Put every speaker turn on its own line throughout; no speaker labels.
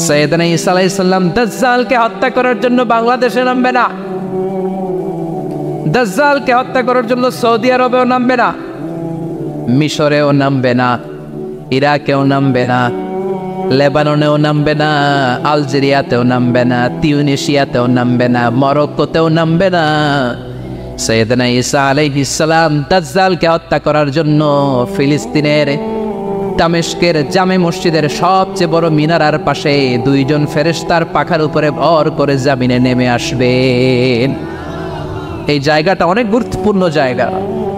সাইয়েদনা ঈসা আলাইহিস সালাম দাজ্জালকে হত্যা করার জন্য বাংলাদেশে নামবে না, দাজ্জালকে হত্যা করার জন্য সৌদি আরবেও নামবে না, মিশরেও নামবে না, ইরাকেও নামবে না, লেবাননেও নামবে না, আলজেরিয়াতেও নামবে না, তিউনিসিয়াতেও নামবে না, মরক্কোতেও নামবে না। সাইয়েদনা ঈসা আলাইহিস সালাম দাজ্জালকে হত্যা করার জন্য ফিলিস্তিনের দামেস্কের জামে মসজিদের সবচেয়ে বড় মিনারার পাশে দুইজন ফেরেশতার পাখার উপরে ভর করে জমিনে নেমে আসবেন। এই জায়গাটা অনেক গুরুত্বপূর্ণ জায়গা।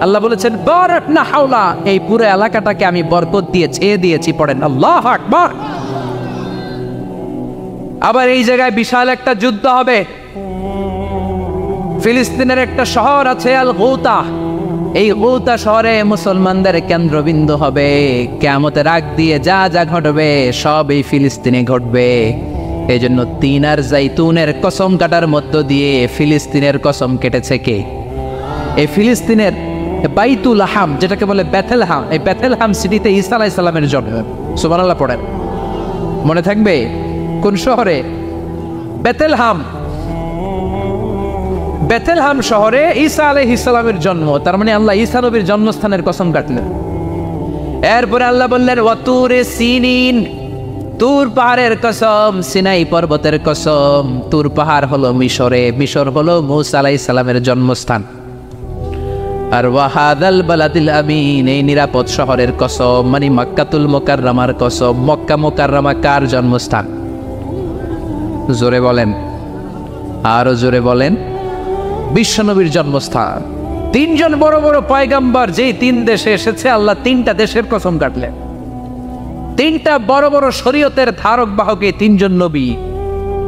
আল্লাহ বলেছেন বারাকনা হাওলা, এই পুরো এলাকাটাকে আমি বরকত দিয়ে ছেয়ে দিয়েছি। পড়েন আল্লাহু আকবার। আবার এই জায়গায় বিশাল একটা যুদ্ধ হবে। ফিলিস্তিনের একটা শহর আছে আল গৌতা, এই গৌতা শহরে মুসলমানদের কেন্দ্রবিন্দু হবে। কিয়ামতের আগ দিয়ে যা যা ঘটবে সব এই ফিলিস্তিনে ঘটবে। এই জন্য তিন আর জাইতুনের কসম কাটার মধ্য দিয়ে ফিলিস্তিনের কসম কেটেছে কে? এই ফিলিস্তিনের বাইতুল লাহাম, যেটাকে বলে বেথেলহাম, এই বেথেলহাম সিটিতে ঈসা আলাইহিস সালামের জন্ম। সুবহানাল্লাহ পড়েন। মনে থাকবে কোন শহরে? বেথেলহাম। বেথেলহাম শহরে ঈসা আলাইহিস সালামের জন্ম। তার মানে আল্লাহ ঈসা নবীর জন্মস্থানের কসম কাটলেন। এরপরে আল্লাহ বললেন ওয়াতুরে সিনিন, তুর পাহাড়ের কসম, সিনাই পর্বতের কসম। তুর পাহাড় হলো মিশরে, মিশর হলো মূসা আলাইহিস সালামের জন্মস্থান। আর ওয়াহাদাল বালাদিল আমিন, এই নিরাপদ শহরের কসম, মানে মক্কাতুল মুকাররমার কসম। মক্কা মুকাররমা কার জন্মস্থান? জোরে বলেন, আরো জোরে বলেন। বিশ্বনবীর জন্মস্থান। তিনজন বড় বড় পয়গাম্বর যেই তিন দেশে এসেছে, আল্লাহ তিনটা দেশের কসম কাটলেন। তিনটা বড় বড় শরীয়তের ধারক বাহকে তিনজন নবী,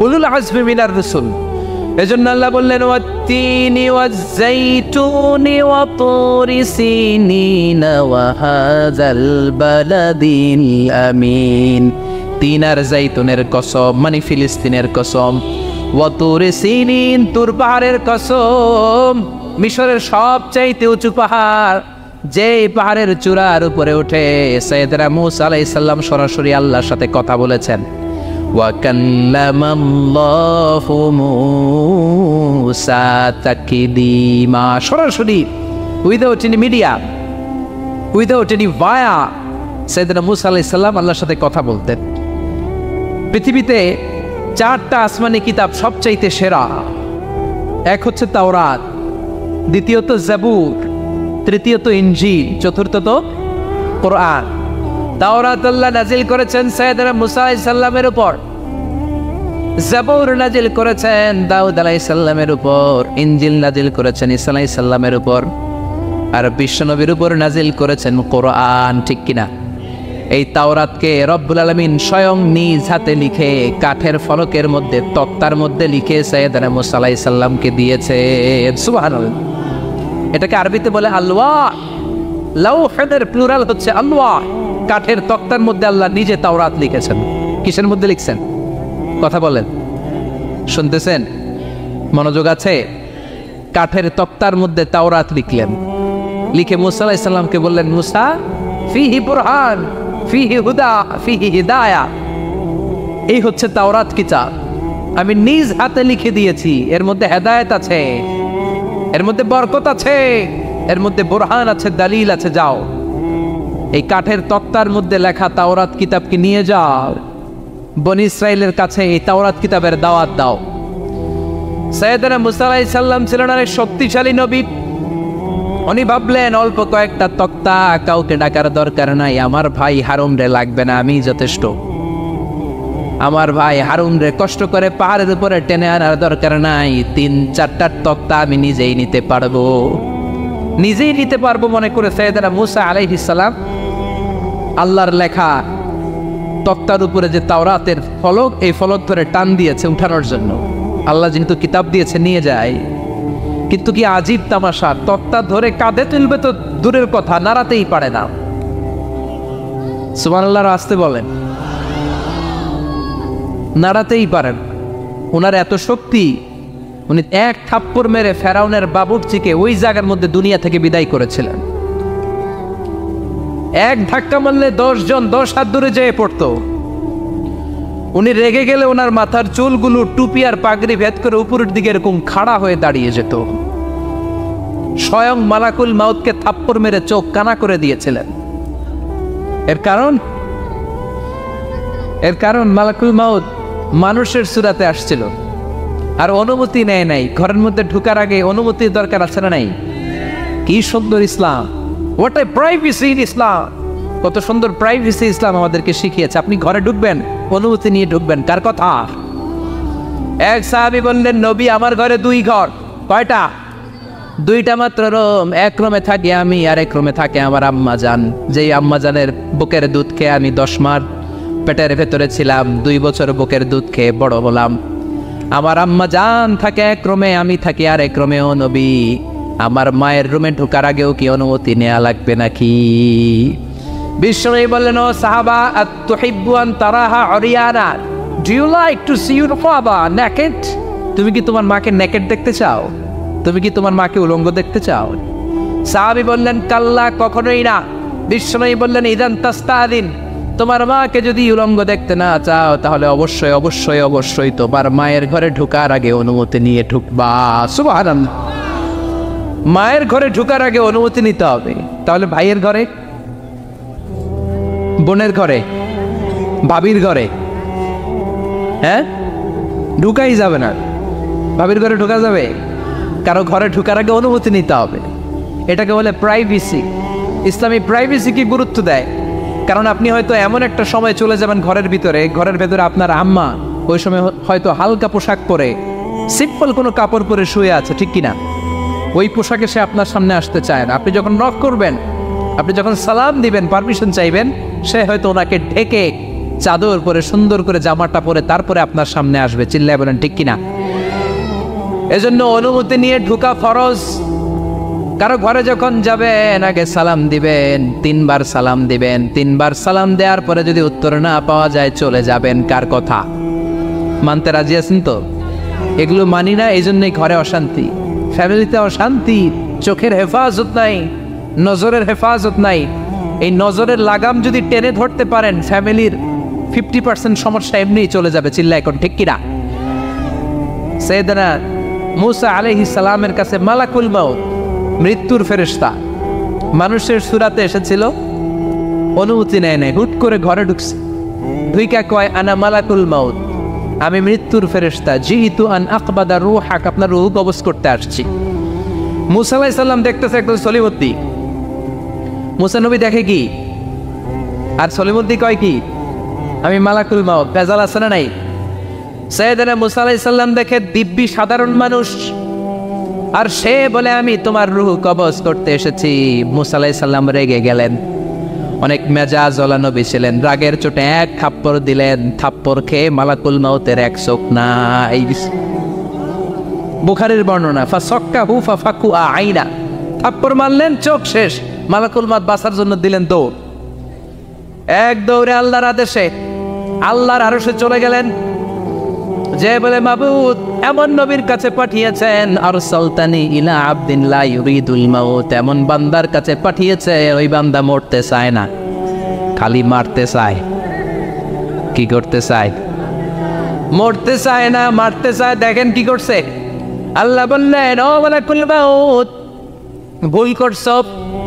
উলুল আজমি মিনার রাসূল। এজন্য আল্লাহ বললেন ওয়াত্তিনি ওয়াজ-যাইতুনি ওয়া তুরি সিনিনা ওয়া হাযাল বালাদিল আমিন। তিন আর জাইতুনের কসম, মানে ফিলিস্তিনের কসম। ওয়া তুরি সিনিন, তুর পাহাড়ের কসম, মিশরের সবচাইতে উঁচু পাহাড়, যে পাহাড়ের চূড়ার উপরে উঠে সাইয়েদনা মূসা আলাইহিস সালাম সরাসরি আল্লাহর সাথে কথা বলেছেন। ওয়া কাল্লামাল্লাহু মূসা তাকলিমা, সরাসরি without any media, without any via সাইয়েদনা মূসা আলাইহিস সালাম আল্লাহর সাথে কথা বলতেন। পৃথিবীতে চারটা আসমানি কিতাব সবচাইতে সেরা। এক হচ্ছে তাওরাত, দ্বিতীয়ত জাবুর, তৃতীয়ত ইনজিল, চতুর্থত কোরআন। তাওরাত আল্লাহ নাজিল করেছেন সাইয়েদনা মূসা আলাইহিস সালামের উপর, জাবুর নাজিল করেছেন দাউদ আলাইহিস সালামের উপর, ইনজিল নাজিল করেছেন ঈসা আলাইহিস সালামের উপর, আর বিশ্বনবীর উপর নাজিল করেছেন কোরআন। ঠিক কিনা? এই তাওরাতকে রব্বুল আলামিন স্বয়ং নিজ হাতে লিখে কাঠের ফলকের মধ্যে, তক্তার মধ্যে লিখে সাইয়েদনা মূসা আলাইহিস সালামকে দিয়েছে। সুবহানাল্লাহ। এটাকে আরবিতে বলে আলওয়াহ। লাউহের প্লুরাল হচ্ছে আলওয়াহ। কাঠের তক্তার মধ্যে আল্লাহ নিজে তাওরাত লিখেছেন। কিসের মধ্যে লিখছেন? কথা বলেন, শুনতেছেন? মনোযোগ আছে? কাঠের তক্তার মধ্যে তাওরাত লিখলেন। লিখে মূসা আলাইহিস সালামকে বললেন, মূসা ফিহি বুরহান, ফিহি হুদা, ফিহি হিদায়া। এই হচ্ছে তাওরাত কিতাব, আমি নিজ হাতে লিখে দিয়েছি। এর মধ্যে হেদায়েত আছে, এর মধ্যে বরকত আছে, এর মধ্যে বুরহান আছে, দলিল আছে। যাও এই কাঠের তক্তার মধ্যে লেখা তাওরাত কিতাবকে নিয়ে যাও, বনি ইসরাইলের কাছে এই তাওরাত কিতাবের দাওয়াত দাও। সাইয়েদনা মূসা আলাইহিস সালাম ছিলেন অনেক শক্তিশালী নবী। উনি ভাবলেন অল্প কয়েকটা তক্তা, কাউকে ডাকার দরকার নাই, আমার ভাই হারুন রে লাগবে না, আমি যথেষ্ট। আমার ভাই হারুন রে কষ্ট করে পাহাড়ের উপরে টেনে আনার দরকার নাই, 3-4টা তক্তা আমি নিজেই নিতে পারবো, নিজেই নিতে পারবো মনে করে সাইয়েদনা মূসা আলাইহিস সালাম আল্লাহর লেখা তক্তার উপরে যে তাওরাতের ফলক, এই ফলক ধরে টান দিয়েছে উঠানোর জন্য। আল্লাহ যেহেতু কিতাব দিয়েছে নিয়ে যায়, কিন্তু কি আজীব তামাশা, তক্তা ধরে কাঁধে তুলবে তো দূরের কথা, নাড়াতেই পারে না। সুবহানাল্লাহ, আসতে বলেন। নাড়াতেই পারেন। ওনার এত শক্তি, উনি এক থাপ্পড় মেরে ফেরাউনের বাবুর্চিকে ওই জায়গার মধ্যে দুনিয়া থেকে বিদায় করেছিলেন। এক ধাক্কা মারলে 10 জন 10 হাত দূরে যেয়ে পড়তো। উনি রেগে গেলে ওনার মাথার চুলগুলো টুপি আর পাগড়ি ভেদ করে উপরের দিকে এরকম খাড়া হয়ে দাঁড়িয়ে যেত। স্বয়ং মালাকুল মাউতকে থাপ্পড় মেরে চোখ কানা করে দিয়েছিলেন। এর কারণ মালাকুল মাউত মানুষের সুরাতে আসছিল আর অনুমতি নেয় নাই। ঘরের মধ্যে ঢুকার আগে অনুমতির দরকার আছে না নাই? কি সুন্দর ইসলাম, হোয়াট এ প্রাইভেসি ইন ইসলাম। কত সুন্দর প্রাইভেসি ইসলাম আমাদেরকে শিখিয়েছে। আপনি ঘরে ঢুকবেন, অনুমতি নিয়ে ঢুকবেন। কার কথা? এক সাহাবী বললেন, নবী আমার ঘরে 2 ঘর। কয়টা? 2টা মাত্র রুম। এক রুমে থাকি আমি আর এক রুমে থাকে আমার আম্মা জান। যেই আম্মা জানের বুকের দুধ খেয়ে আমি 10 মাস পেটের ভেতরে ছিলাম, 2 বছর বুকের দুধ খেয়ে বড় হলাম। আমার আম্মা জান থাকে এক রুমে, আমি থাকি আর এক রুমে। ও নবী, আমার মায়ের রুমে ঢোকার আগেও কি অনুমতি নেওয়া লাগবে নাকি? বিশ্বনবী বললেন, ও সাহাবা, আতুহিব্বু আন তারাহা উরিয়ানা, do you like to see your father naked? তুমি কি তোমার মাকে নেকেড দেখতে চাও? তুমি কি তোমার মাকে উলঙ্গ দেখতে চাও? সাহাবী বললেন, কাল্লা, কখনোই না। বিশ্বনবী বললেন, ইদান তাস্তাদিন, তোমার মাকে যদি উলঙ্গ দেখতে না চাও তাহলে অবশ্যই অবশ্যই অবশ্যই তোমার মায়ের ঘরে ঢোকার আগে অনুমতি নিয়ে ঢুকবা। সুবহানাল্লাহ। মায়ের ঘরে ঢোকার আগে অনুমতি নিতে হবে। তাহলে ভাইয়ের ঘরে, বোনের ঘরে, ভাবির ঘরে হ্যাঁ ঢুকাই যাবে না। ভাবির ঘরে ঢোকা যাবে? কারো ঘরে ঢোকার আগে অনুমতি নিতে হবে। এটাকে বলে প্রাইভেসি। ইসলামী প্রাইভেসি কি গুরুত্ব দেয়? কারণ আপনি হয়তো এমন একটা সময় চলে যাবেন ঘরের ভেতরে আপনার আম্মা ওই সময় হয়তো হালকা পোশাক পরে, সিম্পল কোনো কাপড় পরে শুয়ে আছে, ঠিক কিনা? ওই পোশাকে সে আপনার সামনে আসতে চায় না। আপনি যখন নক করবেন, আপনি যখন সালাম দিবেন, পারমিশন চাইবেন, সে হয়তো ওনাকে ঢেকে চাদর পরে সুন্দর করে জামাটা পরে তারপরে আপনার সামনে আসবে। চিল্লায় বলেন ঠিক কিনা? এজন্য অনুমতি নিয়ে ঢোকা ফরজ। কারো ঘরে যখন যাবেন আগে সালাম দিবেন, 3 বার সালাম দিবেন। 3 বার সালাম দেওয়ার পরে যদি উত্তর না পাওয়া যায় চলে যাবেন। কার কথা? মানতে রাজি আছেন তো? এগুলো মানি না, এই জন্যই ঘরে অশান্তি, ফ্যামিলিতে অশান্তি, চোখের হেফাজত নাই, নজরের হেফাজত নাই। এই নজরের লাগাম যদি টেনে ধরতে পারেন, ফ্যামিলির 50% সমস্যা এমনিই চলে যাবে। চিল্লা এখন ঠিক কিনা? সাইয়েদনা মুসা আলাইহিস সালামের কাছে মালাকুল মাউত, মৃত্যুর ফেরেশতা, মানুষের সুরাতে এসেছিল, অনুমতি নেয় নাই, হুট করে ঘরে ঢুকছে। ঢুইকা কয়, আনা মালাকুল মাউত, আমি মৃত্যুর ফেরেশতা, জিইতু আন আকবাদা রূহাক, আপনার রূহ কবজ করতে আসছি। মুসা আলাইহিস সালাম দেখতেছে একদম সলিমুদ্দিন। মুসা নবী দেখে কি? আর সলিমুদ্দিন কয় কি? আমি মালাকুল মাউত। ভেজাল আছে না নাই? সাইয়েদনা মুসা আলাইহিস সালাম দেখে দিব্যি সাধারণ মানুষ, আর সে বলে আমি তোমার রূহ কবজ করতে এসেছি। মুসা আলাইহিস সালাম রেগে গেলেন। অনেক মেজাজ ওলা নবী ছিলেন। রাগের চোটে এক থাপ্পড় দিলেন। থাপ্পড় খেয়ে মালাকুল মাউতের এক চোখ নাই। বুখারীর বর্ণনা, ফাসাক্কাহু ফাফাকু আইনা, থাপ্পড় মারলেন, চোখ শেষ। মালাকুল মাউত বাঁচার জন্য দিলেন দৌড়। এক দৌড়ে আল্লাহর আদেশে আল্লাহর আরশে চলে গেলেন। যে বলে, মাবুদ এমন নবীর কাছে পাঠিয়েছেন, আরসালতানি ইলা আবদিন লা ইউরিদুল মাউত, এমন বান্দার কাছে পাঠিয়েছে ওই বান্দা মরতে চায় না, খালি মারতে চায়। কি করতে চায়? মরতে চায় না, মারতে চায়। দেখেন কি করছে আল্লাহ। বললেন, ও মালাকুল মাউত, ভুল করছো,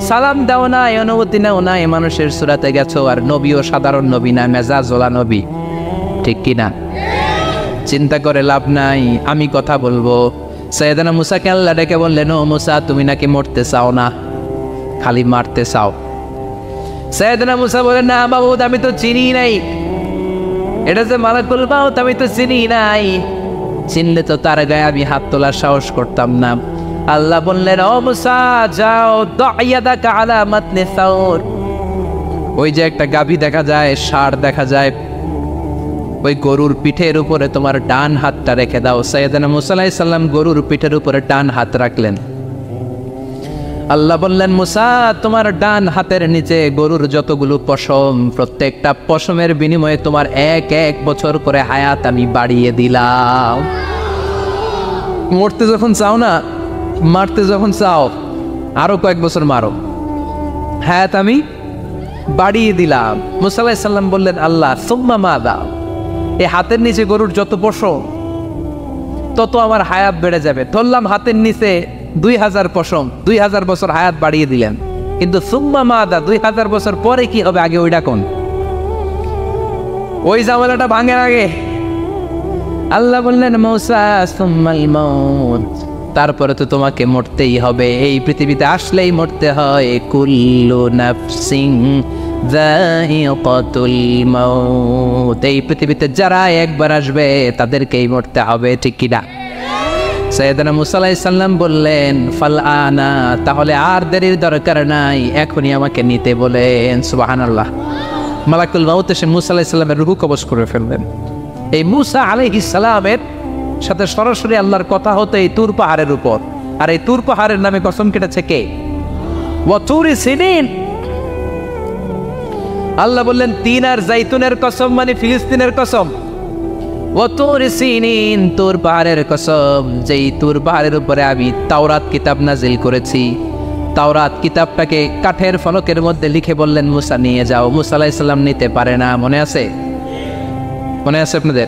সালাম দাও নাই, অনুমতি নাও নাই, মানুষের সুরাতে গেছো, আর নবীও সাধারণ নবী না, মেজাজওয়ালা নবী, ঠিক কিনা? চিন্তা করে লাভ নাই, আমি কথা বলবো। সাইয়েদনা মুসাকে আল্লাহ ডেকে বললেন, ও মুসা, তুমি নাকি মরতে চাও না, খালি মারতে চাও। সাইয়েদনা মুসা বলেন, না মাবুদ, আমি তো চিনি নাই, এটা যে মালাকুল মাউত আমি তো চিনি নাই, চিনলে তো তার গায়ে আমি হাত তোলার সাহস করতাম না। আল্লাহ বললেন, ও মুসা, যাও, দাইয়াদাকা আলা মাতনি সাউর, ওই যে একটা গাভী দেখা যায়, ষাঁড় দেখা যায়, ওই গরুর পিঠের উপরে তোমার ডান হাতটা রেখে দাও। সাইয়েদনা মুসা আলাইহিস সালাম গরুর পিঠের উপরে ডান হাত রাখলেন। আল্লাহ বললেন, মুসা, তোমার ডান হাতের নিচে গরুর যতগুলো পশম, প্রত্যেকটা পশমের বিনিময়ে তোমার 1 বছর করে হায়াত আমি বাড়িয়ে দিলাম। মরতে যখন চাও না, মারতে যখন চাও, আরো কয়েক বছর মারো, হায়াত আমি বাড়িয়ে দিলাম। মুসা আলাইহিস সালাম বললেন, আল্লাহ সুম্মা মাযা, এই হাতের নিচে গরুর যত পশম তত আমার হায়াত বেড়ে যাবে। ধরলাম হাতের নিচে 2000 পশম, 2000 বছর হায়াত বাড়িয়ে দিলেন, কিন্তু সুম্মা মাদা 2000 বছর পরে কি হবে আগে ওইটা কোন? ওই জামালাটা ভাঙের আগে আল্লাহ বললেন মূসা সুম্মাল মাউত, তারপরে তো তোমাকে মরতেই হবে, এই পৃথিবীতে আসলেই মরতে হয়। কুল্লু নাফসিন যায়িকাতুল মাউত, এই পৃথিবীতে যারা একবার আসবে তাদেরকেই মরতে হবে, ঠিক কি না? সাইয়েদনা মূসা আলাইহিস সালাম বললেন ফাল আনা, তাহলে আর দেরির দরকার নাই, এখনই আমাকে নিতে বলেন। সুবহানাল্লাহ। মালাকুল মাউত এসে মূসা আলাইহিস সালামের রূহ কবজ করে ফেললেন। এই মূসা আলাইহিস সালামের সাথে সরাসরি আল্লাহর কথা হতো এই তুর পাহাড়ের উপর, আর এই তুর পাহাড়ের নামে কসম কেটেছে কে? ওয়া তুরি সিনিন। আল্লাহ বললেন তিন আর জাইতুনের কসম, মানে ফিলিস্তিনের কসম। ওয়া তুরি সিনিন, তুর পাহাড়ের কসম, যেই তুর পাহাড়ের উপরে আমি তাওরাত কিতাব নাজিল করেছি। তাওরাত কিতাবটাকে কাঠের ফলকের মধ্যে লিখে বললেন মূসা নিয়ে যাও। মূসা আলাইহিস সালাম নিতে পারে না, মনে আছে? মনে আছে আপনাদের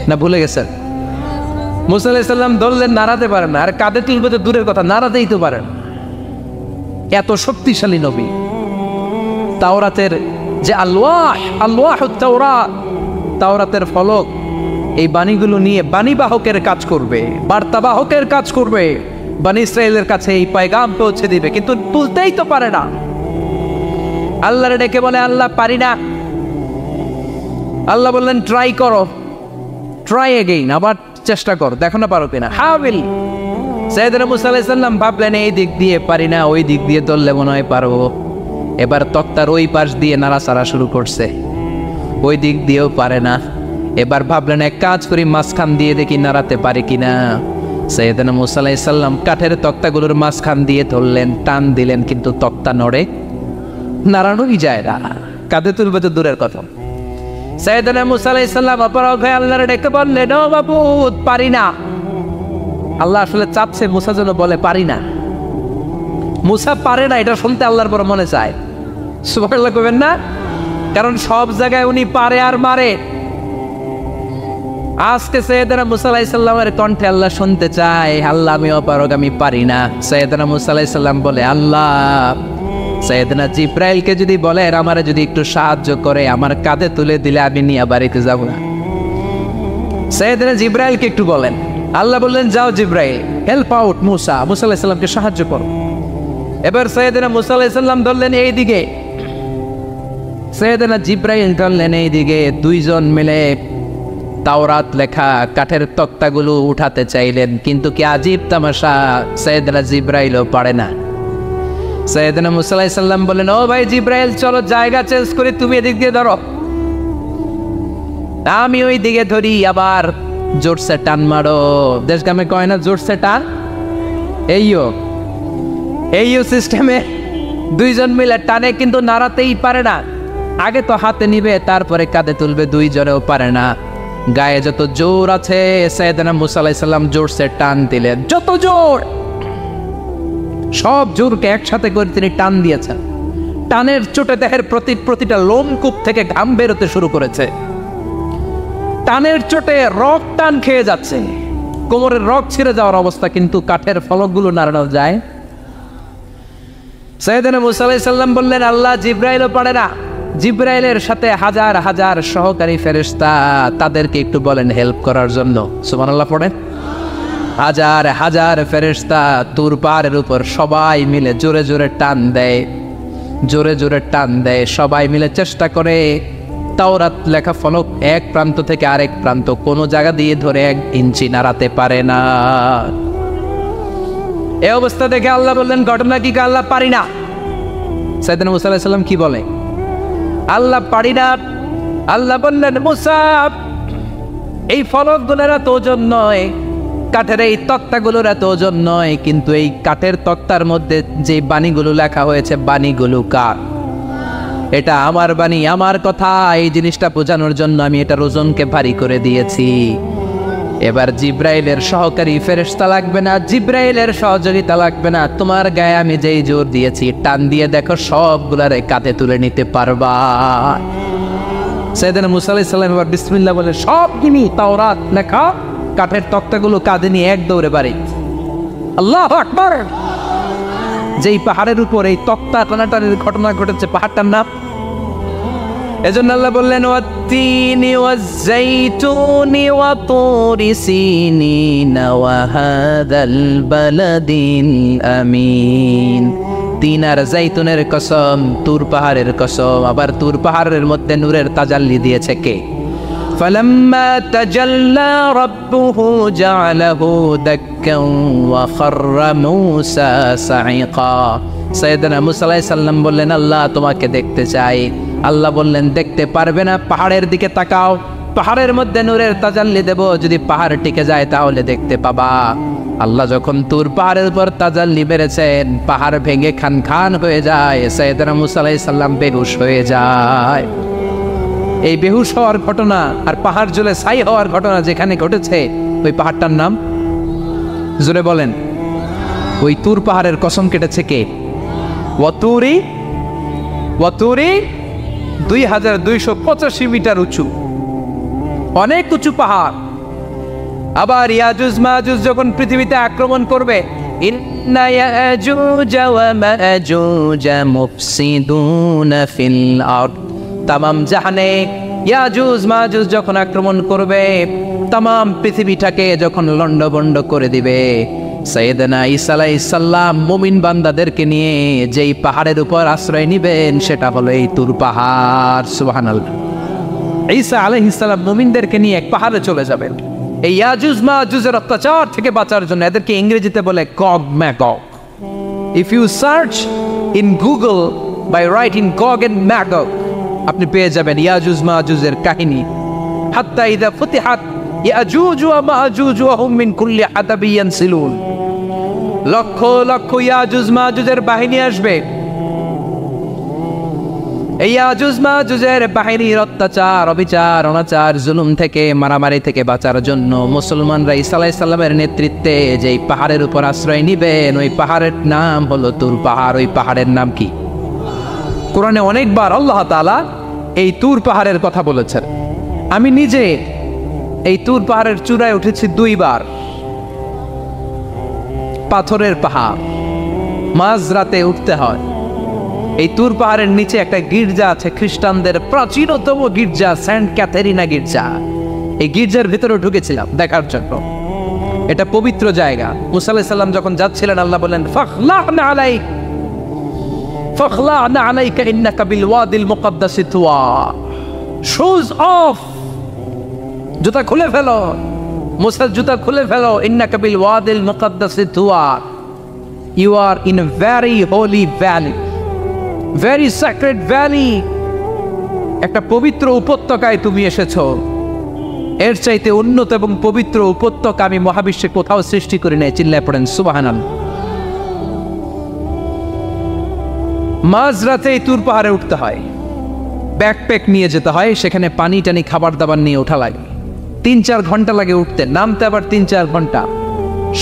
না ভুলে গেছেন? মূসা আলাইহিস সালাম ধরলেন, নাড়াতে পারেন না, আর কাঁধে তুলবে তো দূরের কথা, নাড়াতেই তো পারেন। এত শক্তিশালী নবী। তাওরাতের যে তাওরাতের ফলক, এই বাণীগুলো নিয়ে বাণীবাহকের কাজ করবে, বার্তাবাহকের কাজ করবে, বনী ইসরায়েলের কাছে এই পয়গাম পৌঁছে দিবে, কিন্তু তুলতেই তো পারে না। আল্লাহরে ডেকে বলে আল্লাহ পারি না। আল্লাহ বললেন ট্রাই করো, ট্রাই এগেইন, আবার চেষ্টা কর, দেখো না পারো কিনা। হাবিল সাইয়েদনা মূসা আলাইহিস সালাম ভাবলেন এই দিক দিয়ে পারি না, ওই দিক দিয়ে ধরলে মনে হয় পারবো। এবার তক্তার ওই পাশ দিয়ে নাড়াচাড়া শুরু করছে, ওই দিক দিয়েও পারে না। এবার ভাবলেন এক কাজ করি, মাঝখান দিয়ে দেখি নাড়াতে পারি কিনা। সাইয়েদনা মূসা আলাইহিস সালাম কাঠের তক্তাগুলোর মাঝখান দিয়ে ধরলেন, টান দিলেন, কিন্তু তক্তা নড়ে, নাড়ানোই যায় না, কাঁধে তুলবে তো দূরের কথা। সাইয়েদনা মূসা আলাইহিস সালাম অপরাগ হয়ে আল্লাহর ডেকে বললেন ও মাবুদ পারি না। আল্লাহ আসলে চাপছে মূসা যেন বলে পারি না। মূসা পারে না এটা শুনতে আল্লাহর বড় মনে চায়। সুবহানাল্লাহ কইবেন না? কারণ সব জায়গায় উনি পারে আর মারে। আজকে সাইয়েদনা মূসা আলাইহিস সালামের কণ্ঠে আল্লাহ শুনতে চায় আল্লাহ আমি অপারগ, আমি পারি না। সাইয়েদনা মূসা আলাইহিস সালাম বলে আল্লাহ সাইয়েদনা জিব্রাইলকে যদি বলে আমারে যদি একটু সাহায্য করে, আমার কাঁধে তুলে দিলে আমি নিয়ে বাড়িতে যাব না। সাইয়েদনা জিব্রাইলকে একটু বলেন। আল্লাহ বললেন যাও জিব্রাইল, হেল্প আউট মূসা, মূসা আলাইহিস সালামকে সাহায্য করো। এবার সাইয়েদনা মূসা আলাইহিস সালাম ধরলেন এই দিকে, সাইয়েদনা জিব্রাইল ধরলেন এই দিকে। দুইজন মিলে তাওরাত লেখা কাঠের তক্তাগুলো উঠাতে চাইলেন, কিন্তু কি আজীব তামাশা, সাইয়েদনা জিব্রাইলও পারে না। সাইয়েদনা মূসা আলাইহিস সালাম বলেন ও ভাই জিব্রাইল চলো জায়গা চেঞ্জ করে তুমি এদিক দিয়ে ধরো, আমি ওই দিকে ধরি, আবার জোরসে টান মারো। দেশ গ্রামে কয় না জোরসে টান, এইও সিস্টেমে দুইজন মিলে টানে, কিন্তু নাড়াতেই পারে না। আগে তো হাতে নিবে তারপরে কাঁধে তুলবে, দুইজনেও পারে না। গায়ে যত জোর আছে সাইয়েদনা মূসা আলাইহিস সালাম জোরসে টান দিলেন, যত জোর সব জোরকে একসাথে করে তিনি টান দিয়েছেন। টানের চোটে দেহের প্রতিটা লোমকূপ থেকে ঘাম বেরোতে শুরু করেছে। টানের চোটে রক টান খেয়ে যাচ্ছে, কোমরের রক ছিঁড়ে যাওয়ার অবস্থা, কিন্তু কাঠের ফলকগুলো নাড়ানো যায়। সাইয়েদনা মূসা আলাইহিস সালাম বললেন আল্লাহ জিব্রাইলও পারে না। জিব্রাইলের সাথে হাজার হাজার সহকারী ফেরেশতা, তাদেরকে একটু বলেন হেল্প করার জন্য। সুবহানাল্লাহ পড়েন। হাজার হাজার ফেরেশতা তুর পাহাড়ের উপর সবাই মিলে জোরে জোরে টান দেয়, জোরে জোরে টান দেয়। সবাই মিলে চেষ্টা করে তাওরাত লেখা ফলক এক প্রান্ত থেকে আরেক প্রান্ত কোনো জায়গা দিয়ে ধরে 1 ইঞ্চি নাড়াতে পারে না। এই অবস্থা দেখে আল্লাহ বললেন ঘটনা কি? আল্লাহ পারি না। সাইয়েদনা মূসা আলাইহিস সালাম কি বলে? আল্লাহ পারি না। আল্লাহ বললেন মূসা এই ফলকগুলোর এত ওজন নয়, কাঠের এই তক্তাগুলোর এত ওজন নয়, কিন্তু এই কাঠের তক্তার মধ্যে যে বাণীগুলো লেখা হয়েছে বাণীগুলো কার? এটা আমার বাণী, আমার কথা। এই জিনিসটা বোঝানোর জন্য আমি এটার ওজনকে ভারী করে দিয়েছি। এবার জিব্রাইলের সহকারী ফেরেশতা লাগবে না, জিব্রাইলের সহযোগিতা লাগবে না, তোমার গায়ে আমি যেই জোর দিয়েছি টান দিয়ে দেখো সবগুলারে কাঁধে তুলে নিতে পারবা। সাইয়েদনা মুসা আলাইহিস সালাম এবার বিসমিল্লাহ বলে সব কিনি তাওরাত লেখা কাঠের তক্তাগুলো কাঁধে নিয়ে এক দৌড়ে বাড়ি। আল্লাহু আকবার। যেই পাহাড়ের উপর এই তক্তা টানাটানির ঘটনা ঘটেছে পাহাড়টার নাম, এজন্য আল্লাহ বললেন ওয়াত্তিনি ওয়াজ-যাইতুনি ওয়া তুরি সিনিনা ওয়া হাদাল বালাদিল আমিন। তিন আর জাইতুনের কসম, তুর পাহাড়ের কসম। আবার তুর পাহাড়ের মধ্যে নূরের তাজাল্লি দিয়েছে কে? فلما تجلى ربه جعله دكا وخر موسى صعقا। সাইয়েদনা মুসা আলাইহিস সালাম বললেন আল্লাহ তোমাকে দেখতে চাই। আল্লাহ বললেন দেখতে পারবে না, পাহাড়ের দিকে তাকাও, পাহাড়ের মধ্যে নূরের তাজাল্লি দেব, যদি পাহাড় টিকে যায় তাহলে দেখতে পাবা। আল্লাহ যখন তুর পাহাড়ের উপর তাজাল্লি মেরেছেন, পাহাড় ভেঙে খান খান হয়ে যায়, সাইয়েদনা মুসা আলাইহিস সালাম বেহুশ হয়ে যায়। এই বেহুশ হওয়ার ঘটনা আর পাহাড় জ্বলে ছাই হওয়ার ঘটনা যেখানে ঘটেছে, ওই পাহাড়টার নাম জোরে বলেন। ওই তুর পাহাড়ের কসম কেটেছে কে? ওয়াতুরি 2285 মিটার উঁচু, অনেক উঁচু পাহাড়। আবার ইয়াজুজ মাজুজ যখন পৃথিবীতে আক্রমণ করবে, ইন্না ইয়াজুজ ওয়া মাজুজ মুফসিদুনা ফিল আরদ, তামাম জাহানে ইয়াজুজ মাজুজ যখন আক্রমণ করবে, তামাম পৃথিবীটাকে যখন লন্ডভন্ড করে দিবে, সাইয়েদনা ঈসা আলাইহিস সালাম মুমিন বান্দাদেরকে নিয়ে যেই পাহাড়ের উপর আশ্রয় নিবেন সেটা হলো এই তুর পাহাড়। সুবহানাল্লাহ। ঈসা আলাইহিস সালাম মুমিনদেরকে নিয়ে এক পাহাড়ে চলে যাবেন এই ইয়াজুজ মাজুজের অত্যাচার থেকে বাঁচার জন্য। এদেরকে ইংরেজিতে বলে Gog Magog. If you search in Google by writing Gog and Magog, আপনি পেয়ে যাবেন ইয়াজুজ মাজুজের কাহিনী। হাত্তা ইযা ফুতিহাত ইয়াজুজ ওয়া মাজুজ ওয়া হুম মিন কুল্লি হাদাবিন ইয়ানসিলুন, লক্ষ লক্ষ ইয়াজুজ মাজুজের বাহিনী আসবে। এই ইয়াজুজ মাজুজের বাহিনীর অত্যাচার, অবিচার, অনাচার, জুলুম থেকে, মারামারি থেকে বাঁচার জন্য মুসলমানরা ঈসা আলাইহিস সালামের নেতৃত্বে যেই পাহাড়ের উপর আশ্রয় নিবেন, ওই পাহাড়ের নাম হলো তুর পাহাড়। ওই পাহাড়ের নাম কি? কোরআনে অনেকবার আল্লাহ তাআলা এই তুর পাহাড়ের কথা বলেছেন। আমি নিজে এই তুর পাহাড়ের চূড়ায় উঠেছি 2 বার। পাথরের পাহাড়, মাঝরাতে উঠতে হয়। এই তুর পাহাড়ের নিচে একটা গির্জা আছে, খ্রিস্টানদের প্রাচীনতম গির্জা, সেন্ট ক্যাথেরিনা গির্জা। এই গির্জার ভিতরে ঢুকেছিলাম দেখার জন্য। এটা পবিত্র জায়গা। মুসা আলাইহিস সালাম যখন যাচ্ছিলেন, আল্লাহ বলেন ফাখলা'না আলাইক ফাখলা'না আলাইকা ইন্নাকা বিল ওয়াদিল মুকাদ্দাসি তুয়া। শুজ অফ, জুতা খুলে ফেলো। মুসা জুতা খুলে ফেলো। ইন্নাকা বিল ওয়াদিল মুকাদ্দাসি তুয়া, you are in a very holy valley, very sacred valley. একটা পবিত্র উপত্যকায় তুমি এসেছো। এর চাইতে উন্নত এবং পবিত্র উপত্যকা আমি মহাবিশ্বে কোথাও সৃষ্টি করি নাই। চিল্লায় পড়েন সুবহানাল্লাহ। মাঝরাতে এই তুর পাহাড়ে উঠতে হয়, ব্যাকপ্যাক নিয়ে যেতে হয়, সেখানে পানি টানি খাবার দাবার নিয়ে ওঠা লাগে। 3-4 ঘন্টা লাগে উঠতে, নামতে আবার 3-4 ঘন্টা।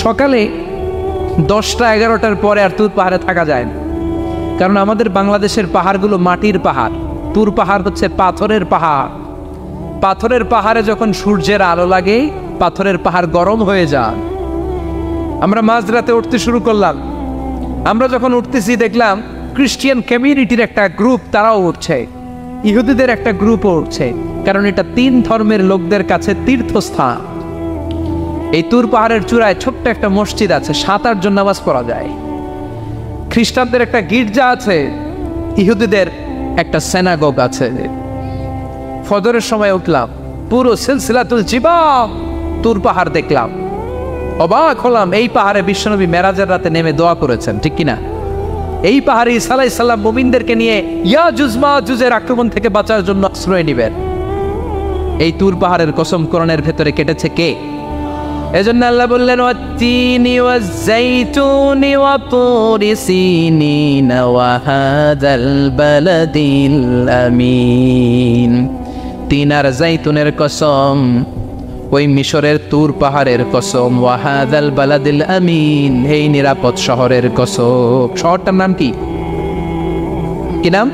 সকালে 10টা-11টার পরে আর তুর পাহাড়ে থাকা যায় না, কারণ আমাদের বাংলাদেশের পাহাড়গুলো মাটির পাহাড়, তুর পাহাড় হচ্ছে পাথরের পাহাড়। পাথরের পাহাড়ে যখন সূর্যের আলো লাগে, পাথরের পাহাড় গরম হয়ে যায়। আমরা মাঝরাতে উঠতে শুরু করলাম। আমরা যখন উঠতেছি দেখলাম খ্রিস্টিয়ান কমিউনিটির একটা গ্রুপ, তারাও উঠছে, ইহুদিদের একটা গ্রুপও উঠছে, কারণ এটা 3 ধর্মের লোকদের কাছে তীর্থস্থান। এই তুর পাহাড়ের চূড়ায় ছোট্ট একটা মসজিদ আছে, 7-8 জন নামাজ পড়া যায়। খ্রিস্টানদের একটা গির্জা আছে, ইহুদিদের একটা সিনাগগ আছে। ফজরের সময় উঠলাম, পুরো সিলসিলাতুল জিবাল তুর পাহাড় দেখলাম, অবাক হলাম। এই পাহাড়ে বিশ্বনবী মেরাজের রাতে নেমে দোয়া করেছেন, ঠিক কিনা? এই পাহাড়ে ঈসা আলাইহিস সালাম মুমিনদেরকে নিয়ে ইয়াজুজ মাজুজের আক্রমণ থেকে বাঁচার জন্য আশ্রয় নেবেন। এই তুর পাহাড়ের কসম কোরআনের ভেতরে কেটেছে কে? এজন্য আল্লাহ বললেন ওয়াত্তিনি ওয়াজ-যাইতুনি ওয়া তুরি সিনিনা ওয়া হাদাল বালাদিল আমিন। তিন আর জাইতুনের কসম, ওই মিশরের তুর পাহাড়ের কসম, ওয়া হাদাল বালাদিল আমিন, এই নিরাপদ শহরের কসম। শহরটার নাম কি? কি নাম?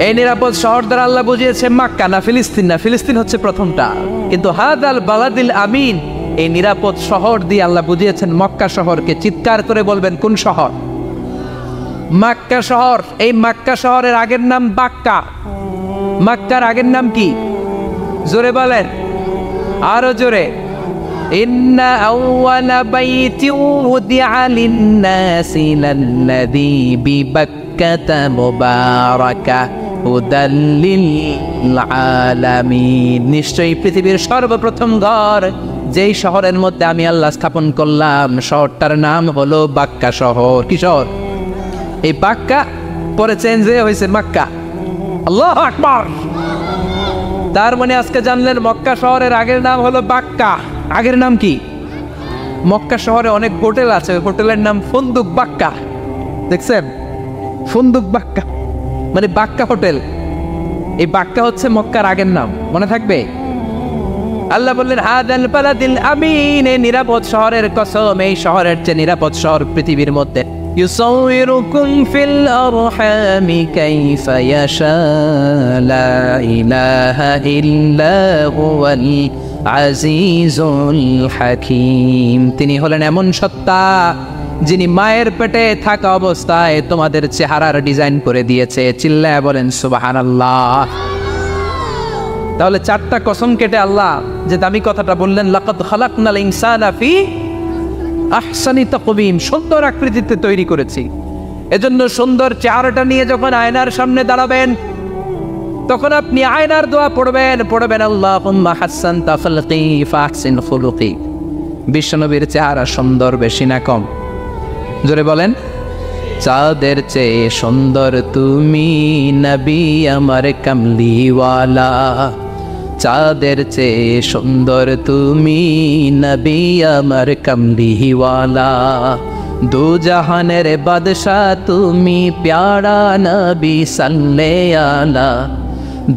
এই নিরাপদ শহর দ্বারা আল্লাহ বুঝিয়েছে মক্কা, না ফিলিস্তিন না, ফিলিস্তিন হচ্ছে প্রথমটা। কিন্তু হাদাল বালাদিল আমিন, এই নিরাপদ শহর দিয়ে আল্লাহ বুঝিয়েছেন মক্কা শহরকে। চিৎকার করে বলবেন কোন শহর? মক্কা শহর। এই মক্কা শহরের আগের নাম বাক্কা। মক্কার আগের নাম কি? জোরে বলেন, আরো জোরে। ইন্না আউওয়ালা বাইতিন উদিআ লিন-নাসি লাল্লাযী বিবাক্কাতা মুবারাকা হুদাল লিল আলামিন। নিশ্চয়ই পৃথিবীর সর্বপ্রথম ঘর যেই শহরের মধ্যে আমি আল্লাহ স্থাপন করলাম, শহরটার নাম হলো বাক্কা শহর। কি শহর? এই বাক্কা পরে চেঞ্জ হয়েছে মক্কা। আল্লাহু আকবার। তার মানে আজকে জানলেন মক্কা শহরের আগের নাম হলো বাক্কা। আগের নাম কি? মক্কা শহরে অনেক হোটেল আছে, হোটেলের নাম ফুন্দুক বাক্কা। দেখছেন? ফুন্দুক বাক্কা মানে বাক্কা হোটেল। এই বাক্কা হচ্ছে মক্কার আগের নাম, মনে থাকবে। আল্লাহ বললেন হাদাল বালাদিল আমিন, এই নিরাপদ শহরের কসম, এই শহরের চেয়ে নিরাপদ শহর পৃথিবীর মধ্যে। ইউসাউইরুকুম ফিল আরহামি কাইফা ইয়াশা লা ইলাহা ইল্লা হুয়াল আজিজুল হাকিম। তিনি হলেন এমন সত্তা যিনি মায়ের পেটে থাকা অবস্থায় তোমাদের চেহারার ডিজাইন করে দিয়েছে। চিল্লায় বলেন সুবহানাল্লাহ। তাহলে চারটা কসম কেটে আল্লাহ যে দামি কথাটা বললেন, লাকাদ খালাকনাল ইনসানা ফি আহসানি তাকওয়িম, সুন্দর আকৃতিতে তৈরি করেছি। এজন্য সুন্দর চেহারাটা নিয়ে যখন আয়নার সামনে দাঁড়াবেন, তখন আপনি আয়নার দোয়া পড়বেন আল্লাহুম্মা হাসসানতা খালকি ফাহসিন খুলুকি। বিশ্বনবীর চেহারা সুন্দর বেশি না কম? জোরে বলেন। চাঁদের চেয়ে সুন্দর তুমি নবী আমার কামলিওয়ালা, চাঁদের চেয়ে সুন্দর তুমি নবী আমার কামলিওয়ালা। দু জাহানের বাদশা তুমি প্যারা নবী সাল্লাল্লাহু আলা,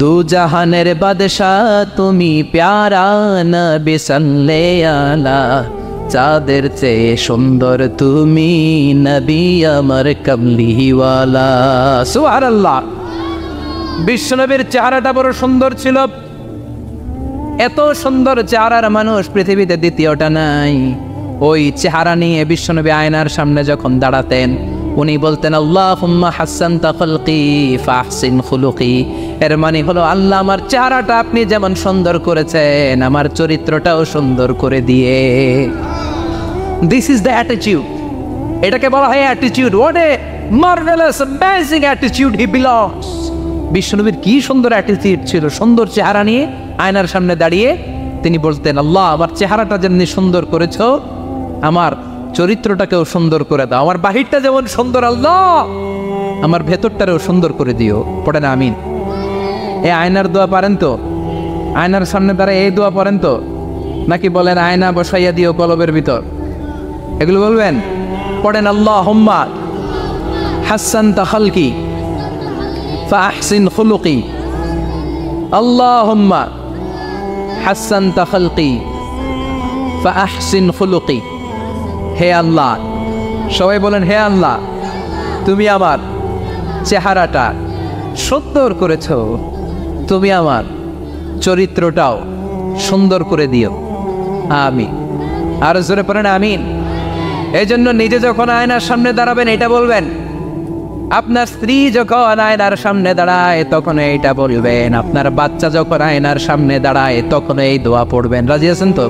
দু জাহানের বাদশা তুমি প্যারা নবী সাল্লাল্লাহু আলা। চাঁদের চেয়ে সুন্দর তুমি নবী আমার কামলিওয়ালা। সুবহানাল্লাহ। বিশ্বনবীর চেহারাটা বড় সুন্দর ছিল। এত সুন্দর চেহারার মানুষ পৃথিবীতে দ্বিতীয়টা নাই। ওই চেহারা নিয়ে বিশ্বনবী আয়নার সামনে যখন দাঁড়াতেন, উনি বলতেন আল্লাহুম্মা হাসসানতা খালকি ফাহসিন খুলুকি। এর মানে হলো, আল্লাহ আমার চেহারাটা আপনি যেমন সুন্দর করেছেন, আমার চরিত্রটাও সুন্দর করে দিয়ে। This is the attitude. এটাকে বলা হয় attitude. What a marvellous amazing attitude he belongs. বিশ্বনবীর কি সুন্দর অ্যাটিটিউড ছিল। সুন্দর চেহারা নিয়ে আয়নার সামনে দাঁড়িয়ে তিনি বলতেন, আল্লাহ আমার চেহারাটা যেমনি সুন্দর করেছো, আমার চরিত্রটাকেও সুন্দর করে দাও। আমার বাহিরটা যেমন সুন্দর, আল্লাহ আমার ভেতরটারেও সুন্দর করে দিও। পড়েন আমিন। এই আয়নার দোয়া পারেন তো? আয়নার সামনে দাঁড়ায় এই দোয়া পড়েন তো? নাকি বলেন আয়না বসাইয়া দিও কলবের ভিতর? এগুলো বলবেন? পড়েন আল্লাহুম্মা হাসসানতা খালকি ফাহসিন খুলুকি, আল্লাহুম্মা হাসসানতা খালকি ফাহসিন খুলুকি। হে আল্লাহ, সবাই বলেন হে আল্লাহ তুমি আমার চেহারাটা সুন্দর করেছো, তুমি আমার চরিত্রটাও সুন্দর করে দিও। আমিন। আর জোরে পড়েন আমিন। এই জন্য নিজে যখন আয়নার সামনে দাঁড়াবেন এটা বলবেন, আপনার স্ত্রী যখন আয়নার সামনে দাঁড়ায় তখন এইটা বলবেন, আপনার বাচ্চা যখন আয়নার সামনে দাঁড়ায় তখন এই দোয়া পড়বেন। রাজি আছেন তো?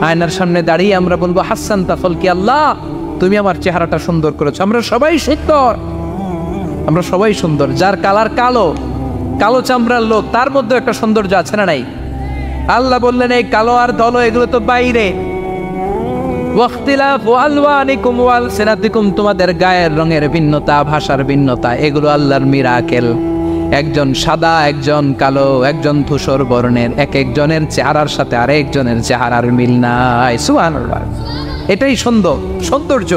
আয়নার সামনে দাঁড়িয়ে আমরা বলবো হাসসানতা খালকি, আল্লাহ তুমি আমার চেহারাটা সুন্দর করেছো। আমরা সবাই সুন্দর, আমরা সবাই সুন্দর। যার কালার কালো, কালো চামড়ার লোক, তার মধ্যে একটা সৌন্দর্য আছে না নাই? আল্লাহ বললেন এই কালো আর ধলো এগুলো তো বাইরে। ওয়াখতিলাফু আলওয়ানিকুম ওয়া আলসিনাতিকুম, তোমাদের গায়ের রঙের ভিন্নতা, ভাষার ভিন্নতা, এগুলো আল্লাহর মিরাকেল। একজন সাদা, একজন কালো, একজন ধূসর বর্ণের, এক একজনের চেহারার সাথে আরেকজনের চেহারার মিল নাই। সুবহানাল্লাহ। এটাই সৌন্দর্য।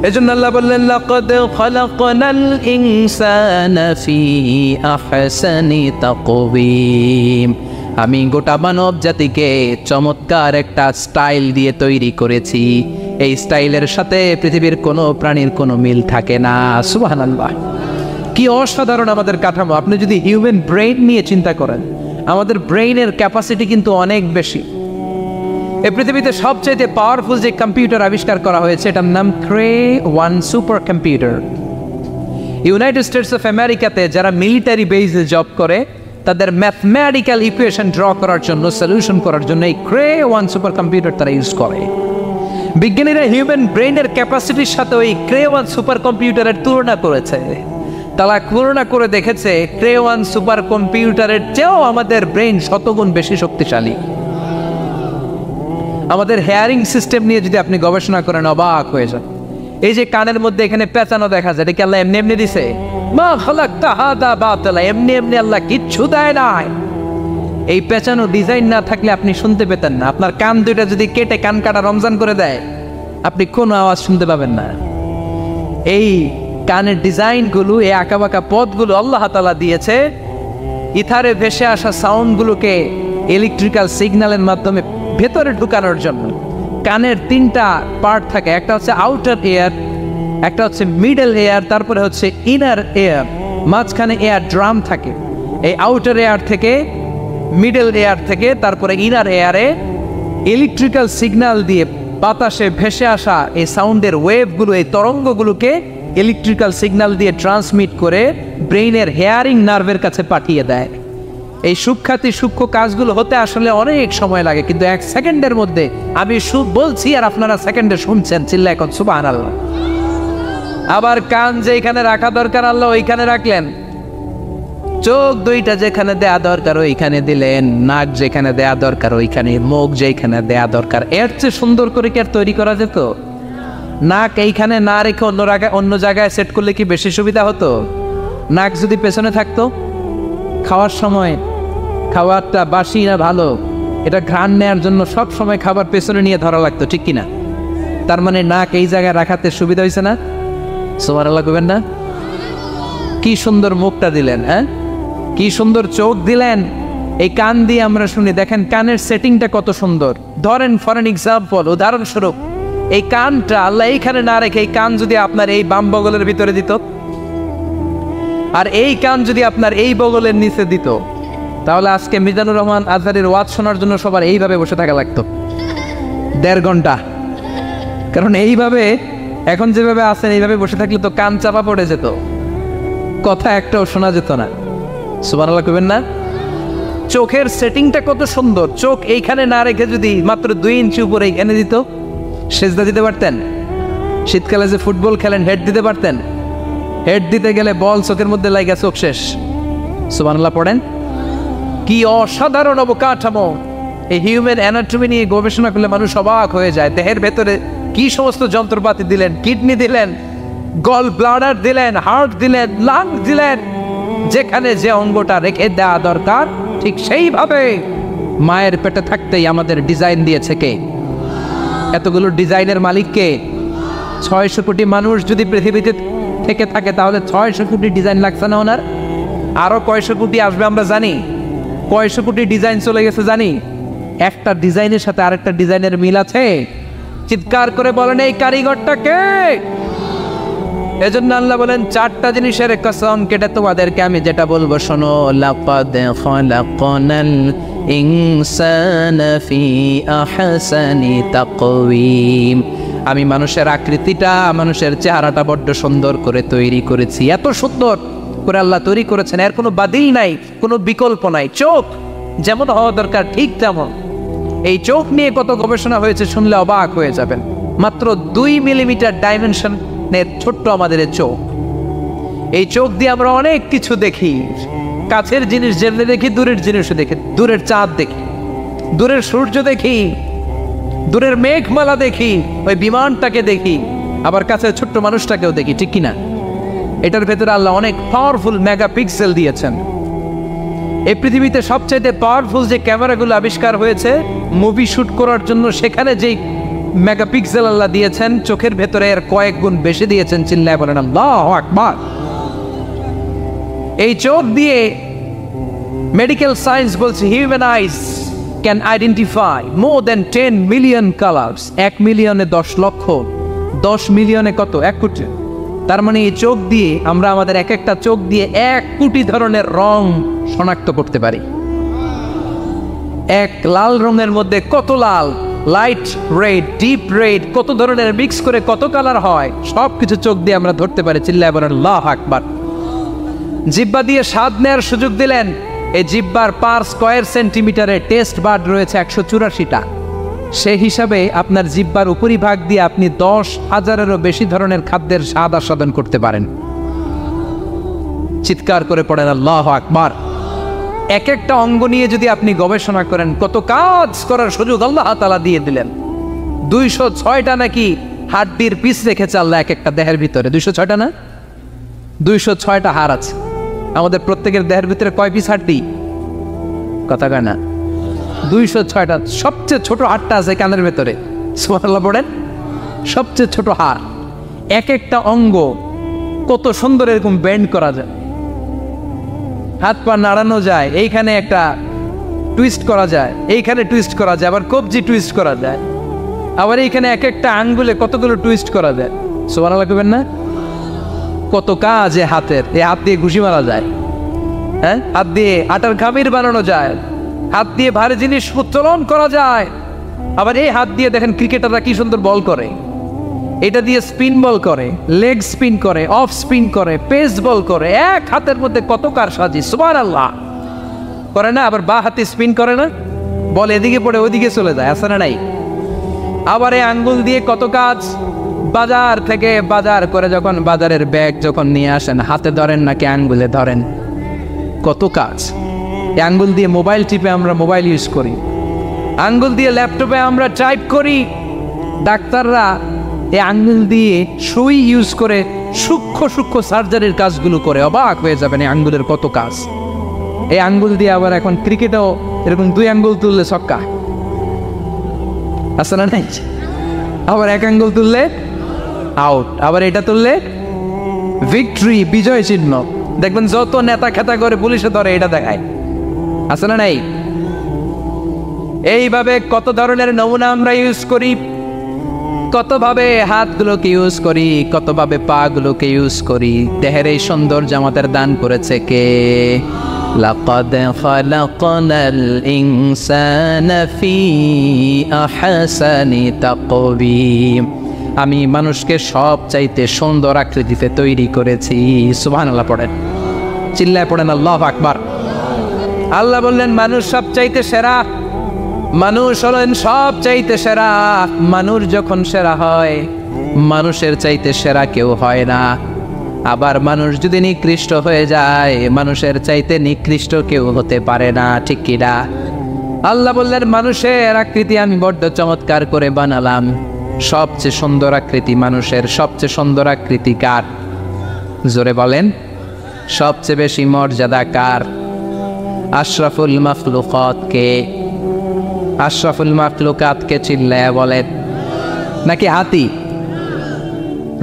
এজন্য আল্লাহ বললেন লাকাদ খালাকনাল ইনসানা ফি আহসানি তাকওয়িম, আমি গোটা মানব জাতিকে চমৎকার একটা স্টাইল দিয়ে তৈরি করেছি। এই স্টাইলের সাথে পৃথিবীর কোনো প্রাণীর কোনো মিল থাকে না। সুবহানাল্লাহ। কি অসাধারণ আমাদের কাঠামো। আপনি যদি হিউম্যান ব্রেইন নিয়ে চিন্তা করেন, আমাদের ব্রেইনের ক্যাপাসিটি কিন্তু অনেক বেশি। এই পৃথিবীতে সবচেয়ে পাওয়ারফুল যে কম্পিউটার আবিষ্কার করা হয়েছে এটার নাম Cray one super computer. United States of আমেরিকাতে যারা মিলিটারি বেসে জব করে তাদের ম্যাথমেটিক্যাল ইকুয়েশন ড্র করার জন্য, সলিউশন করার জন্য এই ক্রে-1 সুপার কম্পিউটার তারা ইউজ করে। বিজ্ঞানীরা হিউম্যান ব্রেইনের ক্যাপাসিটির সাথে ওই ক্রে-1 সুপার কম্পিউটারের তুলনা করেছে। তারা তুলনা করে দেখেছে ক্রে-1 সুপার কম্পিউটারের চেয়েও আমাদের ব্রেইন শতগুণ বেশি শক্তিশালী। আমাদের হেয়ারিং সিস্টেম নিয়ে যদি আপনি গবেষণা করেন অবাক হয়ে যান। এই যে কানের মধ্যে এখানে পেঁচানো দেখা যায়, এটা কি আল্লাহ এমনি এমনি দিছে? মা খালাকতা হাদা বাতিলা, এমনি এমনি আল্লাহ কিচ্ছু দেয় নাই। এই পেঁচানো ডিজাইন না থাকলে আপনি শুনতে পেতেন না। আপনার কান দুইটা যদি কেটে কান কাটা রমজান করে দেয়, আপনি কোনো আওয়াজ শুনতে পাবেন না। এই কানের ডিজাইনগুলো, এই আঁকাবাঁকা পথগুলো আল্লাহ তাআলা দিয়েছে ইথারে ভেসে আসা সাউন্ডগুলোকে ইলেকট্রিক্যাল সিগন্যালের মাধ্যমে ভেতরে ঢুকানোর জন্য। কানের তিনটা পার্ট থাকে, একটা হচ্ছে আউটার এয়ার, একটা হচ্ছে মিডল এয়ার, তারপরে হচ্ছে ইনার এয়ার, মাঝখানে এয়ার ড্রাম থাকে। এই আউটার এয়ার থেকে, মিডল এয়ার থেকে তারপরে ইনার এয়ারে ইলেকট্রিক্যাল সিগন্যাল দিয়ে বাতাসে ভেসে আসা এই সাউন্ডের ওয়েভগুলো, এই তরঙ্গগুলোকে ইলেকট্রিক্যাল সিগন্যাল দিয়ে ট্রান্সমিট করে ব্রেইনের হেয়ারিং নার্ভের কাছে পাঠিয়ে দেয়। এই সূক্ষ্ম কাজগুলো হতে আসলে অনেক সময় লাগে, কিন্তু 1 সেকেন্ডের মধ্যে আমি বলছি আর আপনারা সেকেন্ডে শুনছেন। চিল্লা এখন সুবহানাল্লাহ। আবার কান যেখানে রাখা দরকার আল্লাহ ওইখানে রাখলেন, চোখ দুইটা যেখানে দেয়া দরকার ওইখানে দিলেন, নাক যেখানে দেয়া দরকার ওইখানে, মুখ যেখানে দেয়া দরকার। এর চেয়ে সুন্দর করে কি আর তৈরি করা যেত? নাক এইখানে না রেখে অন্য জায়গায় সেট করলে কি বেশি সুবিধা হতো? নাক যদি পেছনে থাকতো, খাওয়ার সময় খাবারটা বাসি না ভালো এটা ঘ্রাণ নেওয়ার জন্য সব সময় খাবার পেছনে নিয়ে ধরা লাগতো, ঠিক কিনা? তার মানে নাক এই জায়গায় রাখাতে সুবিধা হয়েছে না? সুবহানাল্লাহ কইবেন না? কি সুন্দর মুখটা দিলেন, হ্যাঁ, কি সুন্দর চোখ দিলেন। এই কান দিয়ে আমরা শুনি, দেখেন কানের সেটিংটা কত সুন্দর। ধরেন ফর এন এক্সাম্পল, উদাহরণস্বরূপ এই কানটা আল্লাহ এইখানে না রেখে এই কান যদি আপনার এই বাম বগলের ভিতরে দিত, আর এই কান যদি আপনার এই বগলের নিচে দিত, তাহলে আজকে মিজানুর রহমান আজহারের ওয়াজ শোনার জন্য সবার এইভাবে বসে থাকা লাগতো 1.5 ঘন্টা। কারণ এইভাবে এখন যেভাবে আছেন এইভাবে বসে থাকলে তো কান চাপা পড়ে যেত, কথা একটাও শোনা যেত না। সুবহানাল্লাহ কইবেন না? চোখের সেটিংটা কত সুন্দর। চোখ এইখানে না রেখে যদি মাত্র 2 ইঞ্চি উপরে এইখানে দিত, সেজদা দিতে পারতেন। শীতকালে যে ফুটবল খেলেন, হেড দিতে পারতেন। হেড দিতে গেলে বল চোখের মধ্যে লাগা, চোখ শেষ। সুবহানাল্লাহ পড়েন। কি অসাধারণ অবকাঠামো! এই হিউম্যান অ্যানাটমি নিয়ে গবেষণা করলে মানুষ অবাক হয়ে যায়। দেহের ভেতরে কি সমস্ত যন্ত্রপাতি দিলেন, কিডনি দিলেন, গল ব্লাডার দিলেন, হার্ট দিলেন, লাং দিলেন। যেখানে যে অঙ্গটা রেখে দেওয়া দরকার ঠিক সেইভাবে মায়ের পেটে থাকতেই আমাদের ডিজাইন দিয়েছে কে? এতগুলো ডিজাইনের মালিক কে? 600 কোটি মানুষ যদি পৃথিবীতে থেকে থাকে তাহলে 600 কোটি ডিজাইন লাগছে না ওনার? আরো কয়শো কোটি আসবে আমরা জানি। কয়শো কোটি ডিজাইন চলে গেছে জানি। একটা ডিজাইনের সাথে আরেকটা ডিজাইনের মিল আছে? চিৎকার করে বলেন এই কারিগরটা কে? এজন্য আল্লাহ বলেন 4টা জিনিসের কসম কেটে তোমাদেরকে আমি যেটা বলবো শোনো। লাকাদ খালাকনাল ইনসানা ফি আহসানি তাকওয়িম। আমি মানুষের আকৃতিটা, মানুষের চেহারাটা বড্ড সুন্দর করে তৈরি করেছি। এত সুন্দর করে আল্লাহ তৈরি করেছেন, এর কোনো বাতিল নাই, কোনো বিকল্প নাই। চোখ যেমন হওয়া দরকার ঠিক তেমন। এই চোখ নিয়ে কত গবেষণা হয়েছে শুনলে অবাক হয়ে যাবেন। মাত্র 2 মিলিমিটার ডাইমেনশনের ছোট্ট আমাদের চোখ। এই চোখ দিয়ে আমরা অনেক কিছু দেখি। কাছের জিনিস যেমনি দেখি, দূরের জিনিসও দেখি। দূরের চাঁদ দেখি, দূরের সূর্য দেখি, দূরের মেঘমালা দেখি, ওই বিমানটাকে দেখি, আবার কাছে ছোট্ট মানুষটাকেও দেখি, ঠিক কিনা? এটার ভেতরে আল্লাহ অনেক পাওয়ারফুল মেগাপিক্সেল দিয়েছেন। এই পৃথিবীতে সবচাইতে পাওয়ারফুল যে ক্যামেরাগুলো আবিষ্কার হয়েছে মুভি শুট করার জন্য, সেখানে যেই মেগাপিক্সেল আল্লাহ দিয়েছেন চোখের ভেতরে এর কয়েক গুণ বেশি দিয়েছেন। চিল্লায় বলেন আল্লাহু আকবার। এই চোখ দিয়ে মেডিকেল সায়েন্স বলছে human eyes can identify more than 10 million colours. 1 মিলিয়নে 10 লক্ষ, 10 মিলিয়নে কত? 1 কোটি। তার মানে এই চোখ দিয়ে আমরা আমাদের এক একটা চোখ দিয়ে 1 কোটি ধরনের রং শনাক্ত করতে পারি। এক লাল রঙের মধ্যে কত লাল, লাইট রেড, ডিপ রেড, কত ধরনের মিক্স করে কত কালার হয়, সব কিছু চোখ দিয়ে আমরা ধরতে পারি। চিল্লায় বলেন আল্লাহু আকবার। জিহ্বা দিয়ে স্বাদ নেওয়ার সুযোগ দিলেন। এই জিহ্বার পার স্কয়ার সেন্টিমিটারে টেস্ট বাড রয়েছে 184টা। সেই হিসাবে আপনার জিহ্বার উপরিভাগ দিয়ে আপনি 10,000-এরও বেশি ধরনের খাদ্যের স্বাদ আস্বাদন করতে পারেন। চিৎকার করে পড়েন আল্লাহু আকবার। এক একটা অঙ্গ নিয়ে যদি আপনি গবেষণা করেন, কত কাজ করার সুযোগ আল্লাহ তাআলা দিয়ে দিলেন। 206টা নাকি হাড্ডির পিস রেখেছে আল্লাহ এক একটা দেহের ভিতরে। 206টা না, 206টা হাড় আছে। আমাদের প্রত্যেকের দেহের ভিতরে কয় পিস হাড্ডি? কথা কয় না, 206টা। সবচেয়ে ছোট হাড়টা আছে কানের ভেতরে। সুবহানাল্লাহ পড়েন। সবচেয়ে ছোট হাড়। এক একটা অঙ্গ কত সুন্দর এরকম বেন্ড করা যায়, হাত পা নাড়ানো যায়, এইখানে একটা টুইস্ট করা যায়, এইখানে টুইস্ট করা যায়, আবার কবজি টুইস্ট করা যায়, আবার এইখানে এক একটা আঙ্গুলে কতগুলো টুইস্ট করা যায়। সুবহানাল্লাহ কইবেন না? কত কাজ এ হাতের। এই হাত দিয়ে ঘুষি মারা যায়, হ্যাঁ, হাত দিয়ে আটার খামির বানানো যায়, হাত দিয়ে ভারী জিনিস উত্তোলন করা যায়। আবার এই হাত দিয়ে দেখেন ক্রিকেটাররা কি সুন্দর বল করে, এটা দিয়ে স্পিন বল করে, লেগ স্পিন করে, অফ স্পিন করে, পেস বল করে। এক হাতের মধ্যে কত কারসাজি। সুবহানাল্লাহ করে না? আবার বা হাতে স্পিন করে না, বল এদিকে পড়ে ওইদিকে চলে যায়, আছে না নাই? আবার এই আঙ্গুল দিয়ে কত কাজ। বাজার থেকে বাজার করে যখন বাজারের ব্যাগ যখন নিয়ে আসেন, হাতে ধরেন নাকি আঙ্গুলে ধরেন, কত কাজ। এই আঙ্গুল দিয়ে মোবাইল টিপে আমরা মোবাইল ইউজ করি, আঙ্গুল দিয়ে ল্যাপটপে আমরা টাইপ করি। ডাক্তাররা এই আঙ্গুল দিয়ে সুই ইউজ করে সূক্ষ্ম সূক্ষ্ম সার্জারির কাজগুলো করে। অবাক হয়ে যাবেন এই আঙ্গুলের কত কাজ। এই আঙ্গুল দিয়ে আবার এখন ক্রিকেটেও এরকম 2 আঙ্গুল তুললে ছক্কা, আছে না নাই? আবার 1 আঙ্গুল তুললে আউট, আবার এটা তুললে ভিক্টরি, বিজয় চিহ্ন। দেখবেন যত নেতা খেতা করে পুলিশে ধরে এটা দেখায়, আছে না নাই? এইভাবে কত ধরনের নমুনা আমরা ইউজ করি, কতভাবে হাতগুলোকে ইউজ করি, কতভাবে পা গুলোকে ইউজ করি। দেহের এই সৌন্দর্য আমাদের দান করেছে কে? লাকাদ খালাকনাল ইনসানা ফি আহসানি তাকওয়িম। আমি মানুষকে সব চাইতে সুন্দর আকৃতিতে তৈরি করেছি। সুবহানাল্লাহ পড়েন, চিল্লায় পড়েন আল্লাহু আকবার। আল্লাহ বললেন মানুষ সব চাইতে সেরা, মানুষ হলেন সব চাইতে সেরা। মানুষ যখন সেরা হয়, মানুষের চাইতে সেরা কেউ হয় না। আবার মানুষ যদি নিকৃষ্ট হয়ে যায়, মানুষের চাইতে নিকৃষ্ট কেউ হতে পারে না, ঠিক কিনা? আল্লাহ বললেন মানুষের আকৃতি আমি বড্ড চমৎকার করে বানালাম। সবচেয়ে সুন্দর আকৃতি মানুষের। সবচেয়ে সুন্দর আকৃতি কার? জোরে বলেন। সবচেয়ে বেশি মর্যাদা কার? আশরাফুল মাখলুকাত কে? আশরাফুল মাখলুকাত কে? চিল্লায়া বলেন। নাকি হাতি?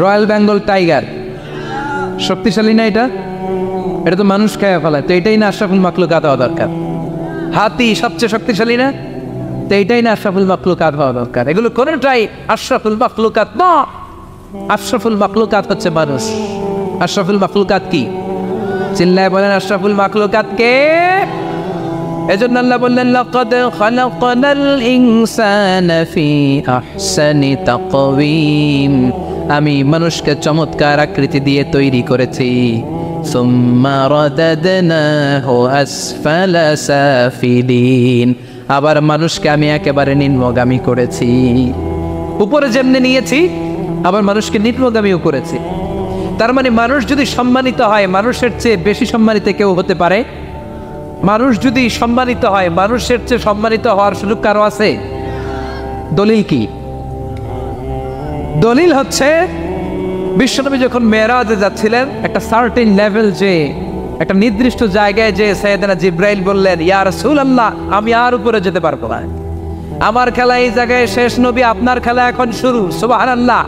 রয়্যাল বেঙ্গল টাইগার শক্তিশালী না? এটা এটা তো মানুষ খেয়ে ফেলায়, তো এটাই না আশরাফুল মাখলুকাত হওয়া দরকার? হাতি সবচেয়ে শক্তিশালী না? তো এইটাই না আশরাফুল মাখলুকাত হওয়া দরকার? এগুলো কোনটাই আশরাফুল মাখলুকাত না। আশরাফুল মাখলুকাত হচ্ছে মানুষ। আশরাফুল মাখলুকাত কি? চিল্লায় বলেন আশরাফুল মাখলুকাত কে? এজন্য আল্লাহ বললেন লাকাদ খালাকনাল ইনসানা ফি আহসানি তাকওয়িম। আমি মানুষকে চমৎকার আকৃতি দিয়ে তৈরি করেছি। সুম্মা রাদাদনাহু আসফালা সাফিলিন। আবার মানুষকে আমি একেবারে নিম্নগামী করেছি। উপরে যেমনি নিয়েছি, আবার মানুষকে নিম্নগামীও করেছি। তার মানে মানুষ যদি সম্মানিত হয়, মানুষের চেয়ে বেশি সম্মানিত কেউ হতে পারে? মানুষ যদি সম্মানিত হয়, মানুষের চেয়ে সম্মানিত হওয়ার সুযোগ কারো আছে? দলিল কি? দলিল হচ্ছে বিশ্বনবী যখন মেরাজে যাচ্ছিলেন, একটা সার্টেন লেভেল, যে একটা নির্দিষ্ট জায়গায় যে সাইয়েদনা জিব্রাইল বললেন ইয়া রাসূলুল্লাহ আমি আর উপরে যেতে পারবো না, আমার খেলা এই জায়গায় শেষ, নবী আপনার খেলা এখন শুরু। সুবহানাল্লাহ।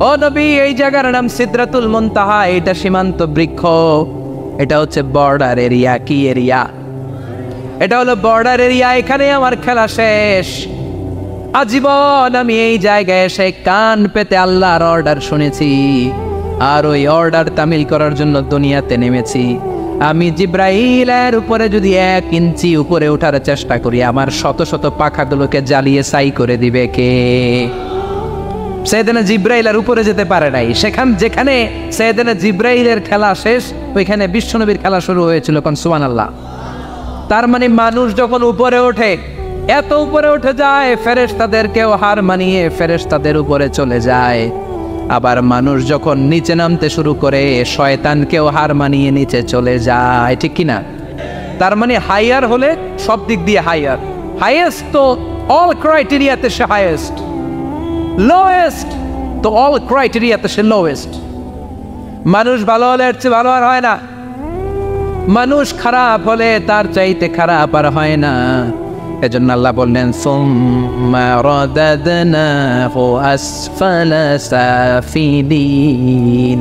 ও নবী, এই জায়গার নাম সিদরাতুল মুনতাহা, এটা সীমান্ত বৃক্ষ, এটা হচ্ছে বর্ডার এরিয়া। কি এরিয়া? এটা হলো বর্ডার এরিয়া, এখানে আমার খেলা শেষ। আজীবন আমি এই জায়গায় এসে কান পেতে আল্লাহর অর্ডার শুনেছি, আর ওই অর্ডার তামিল করার জন্য দুনিয়াতে নেমেছি। আমি জিব্রাইলের উপরে যদি 1 ইঞ্চি উপরে ওঠার চেষ্টা করি, আমার শত শত পাখাগুলোকে জ্বালিয়ে ছাই করে দিবে কে? সাইয়েদনা জিব্রাইল আর উপরে যেতে পারে নাই। যেখানে সাইয়েদনা জিব্রাইলের খেলা শেষ, ওইখানে বিশ্বনবীর খেলা শুরু হয়েছিল। কোন সুবহানাল্লাহ। তার মানে মানুষ যখন উপরে ওঠে, এত উপরে উঠে যায়, ফেরেশতাদেরকেও হার মানিয়ে ফেরেশতাদের উপরে চলে যায়। আবার মানুষ যখন নিচে নামতে শুরু করে, শয়তানকেও হার মানিয়ে নিচে চলে যায়, ঠিক কিনা? তার মানে হাইয়ার হলে সব দিক দিয়ে হাইয়ার। হাইয়েস্ট তো অল ক্রাইটেরিয়াতে সে হাইয়েস্ট, লোয়েস্ট তো অল ক্রাইটেরিয়াতে সে লোয়েস্ট। মানুষ ভালো হলে এর চেয়ে ভালো আর হয় না, মানুষ খারাপ হলে তার চাইতে খারাপ আর হয় না। এজন্য আল্লাহ বললেন সুম্মা রাদাদনাহু আসফালা সাফিলিন।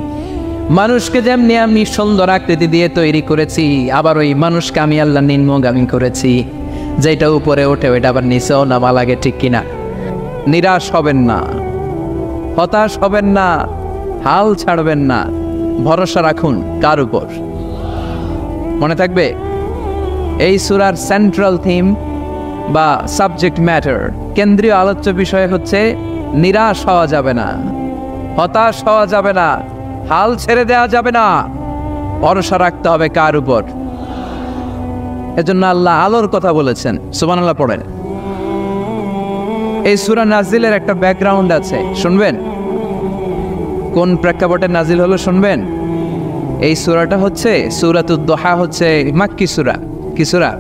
মানুষকে যেমনি আমি সুন্দর আকৃতি দিয়ে তৈরি করেছি, আবার ওই মানুষকে আমি আল্লাহ নিম্নগামী করেছি। যেটা উপরে ওঠে ওইটা আবার নিচেও নামা লাগে, ঠিক কিনা? নিরাশ হবেন না, হতাশ হবেন না, হাল ছাড়বেন না, ভরসা রাখুন কার উপর? মনে থাকবে এই সূরার সেন্ট্রাল থিম বা সাবজেক্ট ম্যাটার, কেন্দ্রীয় আলোচ্য বিষয় হচ্ছে নিরাশ হওয়া যাবে না, হতাশ হওয়া যাবে না, হাল ছেড়ে দেওয়া যাবে না, ভরসা রাখতে হবে কার উপর? এজন্য আল্লাহ আলোর কথা বলেছেন। সুবহানাল্লাহ পড়েন। এই সূরা নাজিলের একটা ব্যাকগ্রাউন্ড আছে, শুনবেন? কোন প্রেক্ষাপটে নাজিল হলো শুনবেন? এই সূরাটা হচ্ছে সূরাতুদ দুহা, হচ্ছে মাক্কি সূরা। কি সূরা?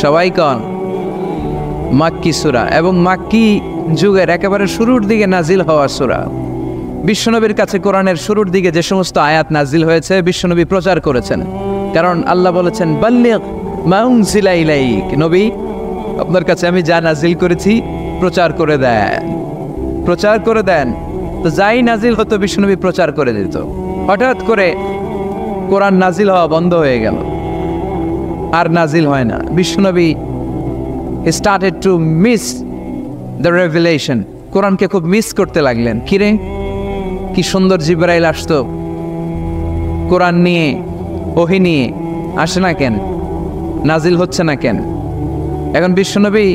সবাই কোন? মাক্কি সূরা, এবং মাক্কি যুগের একেবারে শুরুর দিকে নাজিল হওয়া সূরা। বিশ্বনবীর কাছে কোরআনের শুরুর দিকে যে সমস্ত আয়াত নাজিল হয়েছে, বিশ্বনবী প্রচার করেছেন। কারণ আল্লাহ বলেছেন বাল্লিগ মা উনজিলা ইলাইক, নবী আপনার কাছে আমি যা নাজিল করেছি প্রচার করে দেন, প্রচার করে দেন। তো যাই নাজিল হতো বিশ্বনবী প্রচার করে দিত। হঠাৎ করে কোরআন নাজিল হওয়া বন্ধ হয়ে গেল, আর নাজিল হয় না। বিশ্বনবী started to miss the revelation, কোরআনকে খুব মিস করতে লাগলেন। কিরে, কি সুন্দর জিবরাইল আসতো, কোরআন নিয়ে, ওহী নিয়ে, আসে না কেন? নাজিল হচ্ছে না কেন? এখন বিশ্বনবী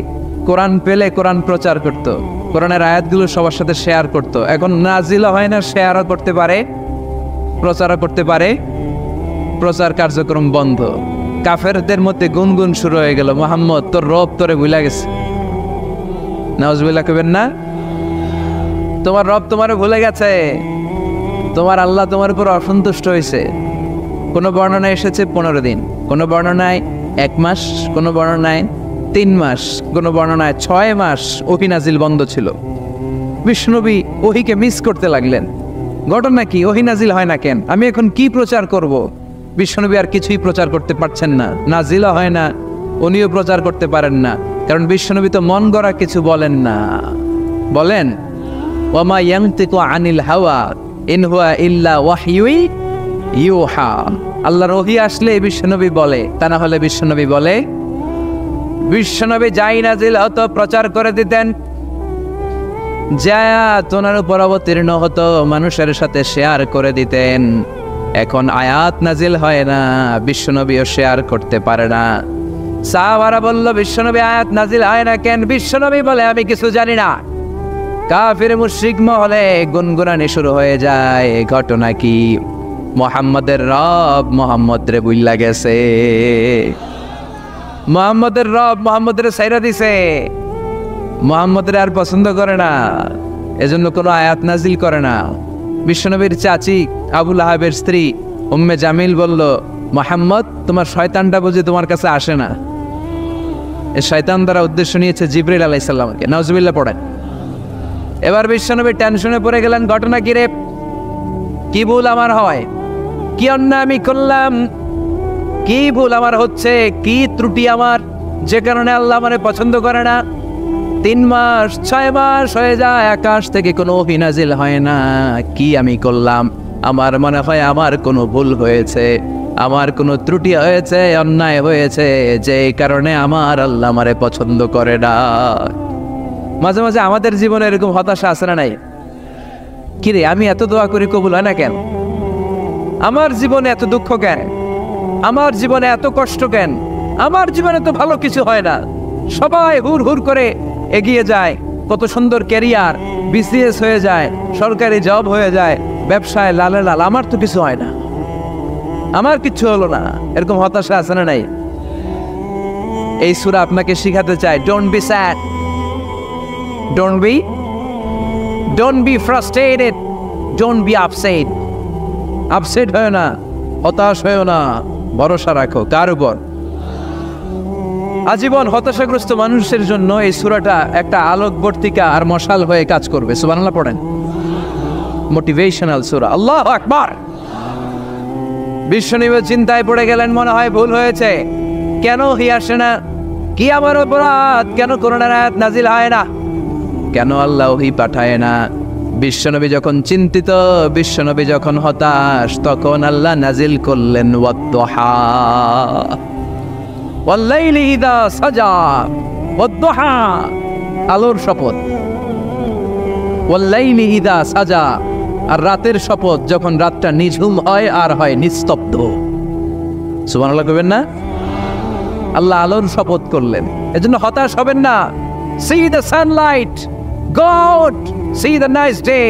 কোরআন পেলে কোরআন প্রচার করত, কোরআনের আয়াতগুলো সবার সাথে শেয়ার করত। এখন নাজিলও হয় না, শেয়ারও করতে পারে, প্রচারও করতে পারে, প্রচার কার্যক্রম বন্ধ। কাফেরদের মধ্যে গুনগুন শুরু হয়ে গেল, মুহাম্মদ তোর রব তোরে ভুলে গেছে। নাউজুবিল্লাহ কইবেন না? তোমার রব তোমারে ভুলে গেছে, তোমার আল্লাহ তোমার উপর অসন্তুষ্ট হয়েছে। কোনো বর্ণনায় এসেছে 15 দিন, কোনো বর্ণনায় 1 মাস, কোনো বর্ণনায় 3 মাস, কোনো বর্ণনায় 6 মাস ওহী নাজিল বন্ধ ছিল। বিশ্বনবী ওহীকে মিস করতে লাগলেন। ঘটনা কি? ওহী নাজিল হয় না কেন? আমি এখন কি প্রচার করব? বিশ্বনবী আর কিছুই প্রচার করতে পারছেন না, নাজিলও হয় না, উনিও প্রচার করতে পারেন না। কারণ বিশ্বনবী তো মন গড়া কিছু বলেন না। বলেন ওয়ামা ইয়ানতিকু আনিল হাওয়া ইন হুয়া ইল্লা ওয়াহয়ু ইউহা। আল্লাহর ওহী আসলে বিশ্বনবী বলে, তা না হলে বিশ্বনবী বলে? বিশ্বনবী যাই নাজিল হতো প্রচার করে দিতেন, যা ওনার উপর অবতীর্ণ হতো মানুষের সাথে শেয়ার করে দিতেন। এখন আয়াত নাজিল হয় না, বিশ্বনবীও শেয়ার করতে পারে না। সাহাবারা বলল বিশ্বনবী আয়াত নাজিল হয় না কেন? বিশ্বনবী বলে আমি কিছু জানি না। কাফির মুশরিক মহলে গুনগুনানি শুরু হয়ে যায়। ঘটনা কি? মুহাম্মদের রব মুহাম্মদ রে বুইল্লা গেছে, মুহাম্মদের রব মুহাম্মদের সাইরা দিছে, মুহাম্মদের আর পছন্দ করে না, এজন্য কোনো আয়াত নাজিল করে না। বিশ্বনবীর চাচি আবু লাহাবের স্ত্রী উম্মে জামিল বলল, মুহাম্মদ তোমার শয়তানটা বুঝি তোমার কাছে আসে না? এই শয়তান দ্বারা উদ্দেশ্য নিয়েছে জিবরিল আলাইহিস সালামকে। নাউজুবিল্লাহ পড়েন। এবার বিশ্বনবী টেনশনে পড়ে গেলেন। ঘটনা কি রে? কি ভুল আমার হয়? কি অন্যায় আমি করলাম? কি ভুল আমার হচ্ছে? কি ত্রুটি আমার, যে কারণে আল্লাহ আমারে পছন্দ করে না? 3 মাস 6 মাস হয়ে যায়, আকাশ থেকে কোনো ওহী নাজিল হয় না। কি আমি করলাম? আমার মনে হয় আমার কোনো ভুল হয়েছে, আমার কোনো ত্রুটি হয়েছে, অন্যায় হয়েছে, যে কারণে আমার আল্লাহ আমারে পছন্দ করে না। মাঝে মাঝে আমাদের জীবনে এরকম হতাশা আছে না নাই? কিরে, আমি এত দোয়া করি কবুল হয় না কেন? আমার জীবনে এত দুঃখ কেন? আমার জীবনে এত কষ্ট কেন? আমার জীবনে তো ভালো কিছু হয় না। সবাই হুর হুর করে এগিয়ে যায়, কত সুন্দর ক্যারিয়ার, বিসিএস হয়ে যায়, সরকারি জব হয়ে যায়, ব্যবসায় লালে লাল, আমার তো কিছু হয় না, আমার কিচ্ছু হলো না। এরকম হতাশা আছে না নাই? এই সূরা আপনাকে শিখাতে চায়, don't be sad, don't be frustrated, don't be upset. Upset হয় না, হতাশ হয় না, ভরসা রাখো কার উপর? আজীবন হতাশাগ্রস্ত মানুষের জন্য এই সূরাটা একটা আলোকবর্তিকা আর মশাল হয়ে কাজ করবে। সুবহানাল্লাহ পড়েন। মোটিভেশনাল সূরা। আল্লাহু আকবার। বিশ্বনবী চিন্তায় পড়ে গেলেন, মনে হয় ভুল হয়েছে, কেন ওহী আসে না? কি আমার অপরাধ? কেন কোরআনের আয়াত নাজিল হয় না? কেন আল্লাহ ওহী পাঠায় না? বিশ্বনবী যখন চিন্তিত, বিশ্বনবী যখন হতাশ, তখন আল্লাহ নাজিল করলেন ওয়াদ-দুহা, ওয়াল-লাইলি ইযা সাজা, ওয়াদ-দুহা, আলোর শপথ, ওয়াল-লাইলি ইযা সাজা, আর রাতের শপথ, যখন রাতটা নিঝুম হয় আর হয় নিস্তব্ধ। সুবহানাল্লাহ কইবেন না? আল্লাহ আলোর শপথ করলেন। এজন্য হতাশ হবেন না। C the Sunlight, go out, C the nice day.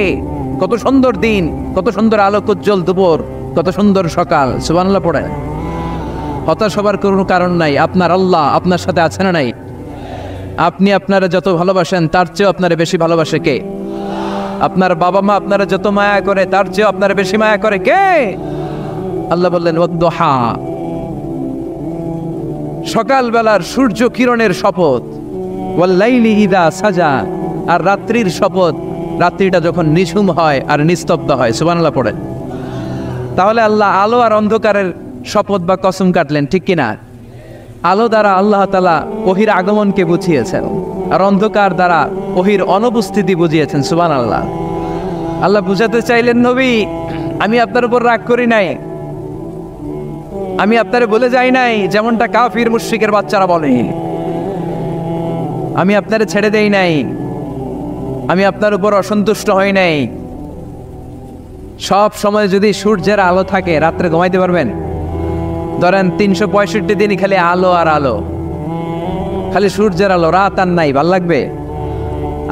কত সুন্দর দিন, কত সুন্দর আলোক উজ্জ্বল দুপুর, কত সুন্দর সকাল। সুবহানাল্লাহ পড়েন। হতাশ হবার কোনো কারণ নাই। আপনার আল্লাহ আপনার সাথে আছে না নাই? আপনি আপনারা যত ভালোবাসেন তার চেয়েও আপনারা বেশি ভালোবাসে কে? আপনার বাবা মা আপনারা যত মায়া করে তার চেয়েও আপনারা বেশি মায়া করে কে? আল্লাহ বললেন ওয়াদ-দুহা, সকালবেলার সূর্য কিরণের শপথ, ওয়াল-লাইলি ইযা সাজা, আর রাত্রির শপথ, রাত্রিটা যখন নিঝুম হয় আর নিস্তব্ধ হয়। সুবহানাল্লাহ পড়েন। তাহলে আল্লাহ আলো আর অন্ধকারের শপথ বা কসম কাটলেন, ঠিক কিনা? আলো দ্বারা আল্লাহ তাআলা ওহীর আগমনকে বুঝিয়েছেন, আর অন্ধকার দ্বারা ওহীর অনুপস্থিতি বুঝিয়েছেন। সুবহানাল্লাহ। আল্লাহ বুঝাতে চাইলেন, নবী আমি আপনার উপর রাগ করি নাই, আমি আপনারে বলে যাই নাই যেমনটা কাফির মুশরিকের বাচ্চারা বলে, আমি আপনারে ছেড়ে দেই নাই, আমি আপনার উপর অসন্তুষ্ট হই নাই। সব সময় যদি সূর্যের আলো থাকে, রাত্রে ঘুমাইতে পারবেন? ধরেন 365 দিনই খালি আলো আর আলো, খালি সূর্যের আলো, রাত আর নাই, ভাল লাগবে?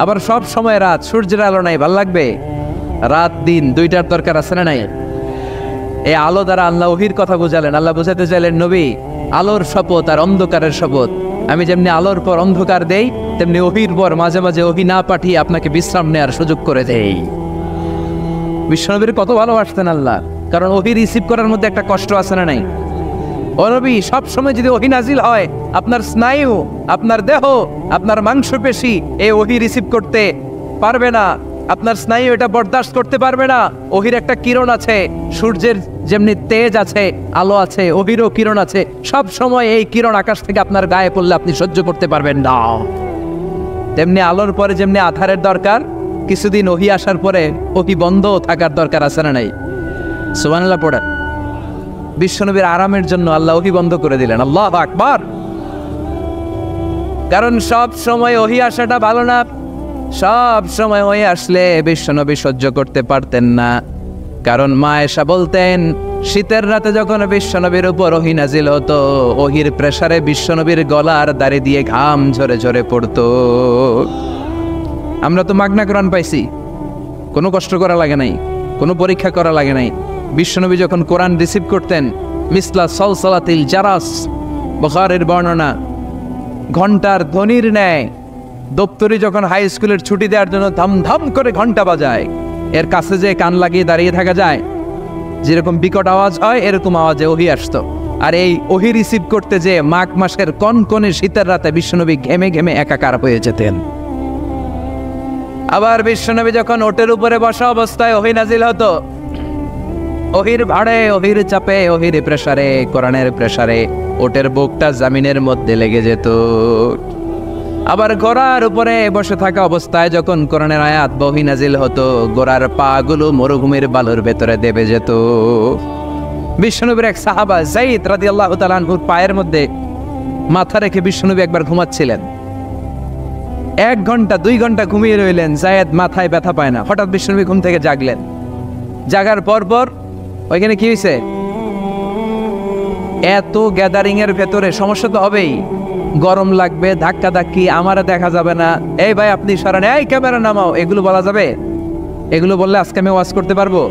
আবার সব সময় রাত, সূর্যের আলো নাই, ভাল লাগবে? রাত দিন দুইটার দরকার আছে না নাই? এই আলো দ্বারা আল্লাহ ওহীর কথা বুঝালেন। আল্লাহ বুঝাতে চাইলেন, নবী আলোর শপথ আর অন্ধকারের শপথ, আমি যেমনি আলোর পর অন্ধকার দেই, তেমনি ওহীর পর মাঝে মাঝে ওহী না পাঠিয়ে আপনাকে বিশ্রাম নেওয়ার সুযোগ করে দেই। বিশ্বনবীর কত ভালোবাসতেন আল্লাহ, কারণ ওহী রিসিভ করার মধ্যে একটা কষ্ট আছে না নাই? ও নবী, সব সময় যদি ওহী নাজিল হয়, আপনার স্নায়ু, আপনার দেহ, আপনার মাংসপেশি এই ওহী রিসিভ করতে পারবে না, আপনার স্নায়ু এটা বরদাস্ত করতে পারবে না। ওহীর একটা কিরণ আছে, সূর্যের যেমনি তেজ আছে, আলো আছে, ওহীরও কিরণ আছে। সব সময় এই কিরণ আকাশ থেকে আপনার গায়ে পড়লে আপনি সহ্য করতে পারবেন না। তেমনি আলোর পরে যেমনি আধারের দরকার, কিছুদিন ওহী আসার পরে ওহী বন্ধ থাকার দরকার আছে না নাই? সুবহানাল্লাহ পড়েন। বিশ্বনবীর আরামের জন্য আল্লাহ ওহী বন্ধ করে দিলেন। আল্লাহু আকবার। কারণ সব সময় ওহী আসাটা ভালো না। সব সময় ওহী আসলে বিশ্বনবী সহ্য করতে পারতেন না। কারণ মা আয়েশা বলতেন, শীতের রাতে যখন বিশ্বনবীর উপর ওহী নাজিল হতো, ওহীর প্রেসারে বিশ্বনবীর গলার দাড়ি দিয়ে ঘাম ঝরে ঝরে পড়তো। আমরা তো মাগনা কোরআন পাইছি, কোনো কষ্ট করা লাগে নাই, কোনো পরীক্ষা করা লাগে নাই। বিশ্বনবী যখন কোরআন রিসিভ করতেন, মিসলা সলসলাতিল জারাস, বুখারীর বর্ণনা, ঘন্টার ধ্বনির ন্যায় দপ্তরি যখন হাই স্কুলের ছুটি দেওয়ার জন্য ধামধাম করে ঘন্টা বাজায়, এর কাছে যে কান লাগিয়ে দাঁড়িয়ে থাকা যায়, যেরকম বিকট আওয়াজ হয়, এরকম আওয়াজে ওহী আসতো। আর এই ওহী রিসিভ করতে যে মাঘ মাসের কনকনে শীতের রাতে বিশ্বনবী ঘেমে ঘেমে একাকার হয়ে যেতেন। আবার বিশ্বনবী যখন ওটের উপরে বসা অবস্থায় ওহী নাজিল হতো, ওহীর ভাড়ে, ওহীর চাপে, ওহীর প্রেসারে, কোরআনের প্রেসারে ওটের বুকটা জমিনের মধ্যে লেগে যেত। আবার ঘোড়ার উপরে বসে থাকা অবস্থায় যখন কোরআনের আয়াত ওহী নাজিল হতো, ঘোড়ার পা গুলো মরুভূমির বালুর ভেতরে দেবে যেত। বিশ্বনবীর এক সাহাবা যায়েদ রাদিয়াল্লাহু তাআলা আনহুর পায়ের মধ্যে মাথা রেখে বিশ্বনবী একবার ঘুমাচ্ছিলেন। 1 ঘন্টা 2 ঘন্টা ঘুমিয়ে রইলেন, যায়েদ মাথায় ব্যথা পায় না। হঠাৎ বিশ্বনবী ঘুম থেকে জাগলেন। জাগার পর ওইখানে কি হয়েছে? এত গ্যাদারিং এর ভেতরে সমস্যা তো হবেই, গরম লাগবে, ধাক্কা ধাক্কি, আমারে দেখা যাবে না, এই ভাই আপনি সরান, এই ক্যামেরা নামাও, এগুলো বলা যাবে? এগুলো বললে আজকে আমি ওয়াজ করতে পারবো?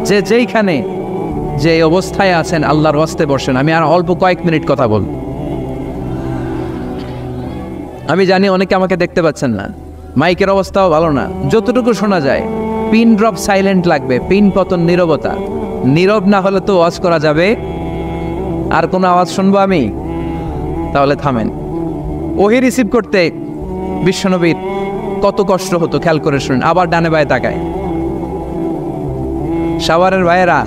যে যেইখানে যে অবস্থায় আছেন আল্লাহর ওয়াস্তে বসেন। আমি আর অল্প কয়েক মিনিট কথা বল। আমি জানি অনেকে আমাকে দেখতে পাচ্ছেন না, মাইকের অবস্থাও ভালো না, যতটুকু শোনা যায় পিন ড্রপ সাইলেন্ট লাগবে, পিন পতন নীরবতা। নীরব না হলে তো ওয়াজ করা যাবে? আর কোনো আওয়াজ শুনবো আমি? তাহলে থামেন। ওহি রিসিভ করতে বিশ্বনবীর কত কষ্ট হতো খেয়াল করে শুনেন। আবার ডানে বায়ে তাকায়। শাওয়ারের ভাইয়েরা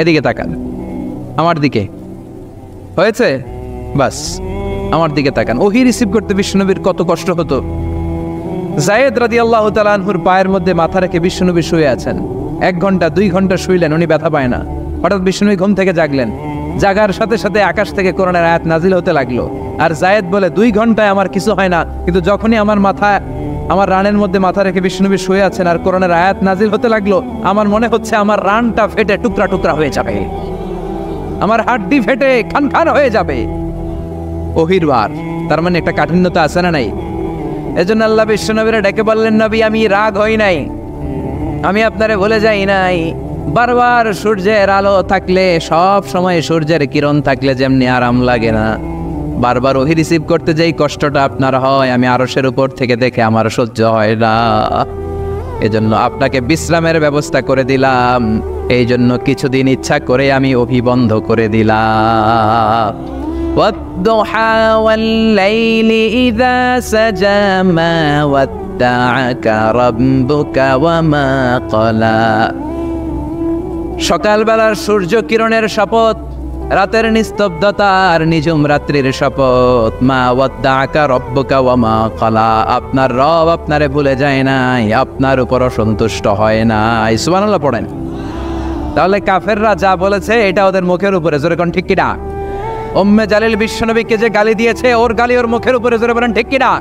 এদিকে তাকান, আমার দিকে, হয়েছে? বাস আমার দিকে তাকান। ওহি রিসিভ করতে বিশ্বনবীর কত কষ্ট হতো। যায়েদ রাদিয়াল্লাহু তাআলা আনহুর পায়ের মধ্যে মাথা রেখে বিশ্বনবী শুয়ে আছেন। 1 ঘন্টা 2 ঘন্টা শুইলেন, উনি ব্যথা পায় না। হঠাৎ বিশ্বনবী ঘুম থেকে জাগলেন। জাগার সাথে সাথে আকাশ থেকে কোরআনের আয়াত নাজিল হতে লাগলো। আর যায়েদ বলে 2 ঘন্টায় আমার কিছু হয় না, কিন্তু যখনই আমার রানের মধ্যে মাথা রেখে বিশ্বনবী শুয়ে আছেন আর কোরআনের আয়াত নাজিল হতে লাগলো, আমার মনে হচ্ছে আমার রানটা ফেটে টুকরা টুকরা হয়ে যাবে, আমার হাড্ডি ফেটে খান খান হয়ে যাবে। ওহির বার, তার মানে একটা কাঠিন্যতা আছে না নাই? এজন্য আল্লাহ বিশ্বনবীরা ডেকে বললেন, নবী আমি রাগ হই নাই, আমি আপনারে ভুলে যাই নাই। বারবার সূর্যের আলো থাকলে, সব সময় সূর্যের কিরণ থাকলে যেমনি আরাম লাগে না, বারবার ওহি রিসিভ করতে যেই কষ্টটা আপনার হয়, আমি আরশের উপর থেকে দেখে আমার সহ্য হয় না। এজন্য আপনাকে বিশ্রামের ব্যবস্থা করে দিলাম, এই জন্য কিছুদিন ইচ্ছা করে আমি ওহি বন্ধ করে দিলাম। والضحى والليل إذا سجى ما ودعك ربك وما قلى। সকালবেলার সূর্য কিরণের শপথ, রাতের নিস্তব্ধতার নিঝুম রাত্রির শপথ। মা ওয়াদ্দাকা রব্বুকা ওয়া মা ক্বালা, আপনার রব আপনারে ভুলে যায় নাই, আপনার উপর অসন্তুষ্ট হয় নাই। সুবহানাল্লাহ পড়েন। তাহলে কাফেররা যা বলেছে এটা ওদের মুখের উপরে, জোরে কোন ঠিক কিনা? উম্মে জালিল বিশ্বনবীকে যে গালি দিয়েছে, ওর গালি ওর মুখের উপরে, জোরে বলেন ঠিক কিনা?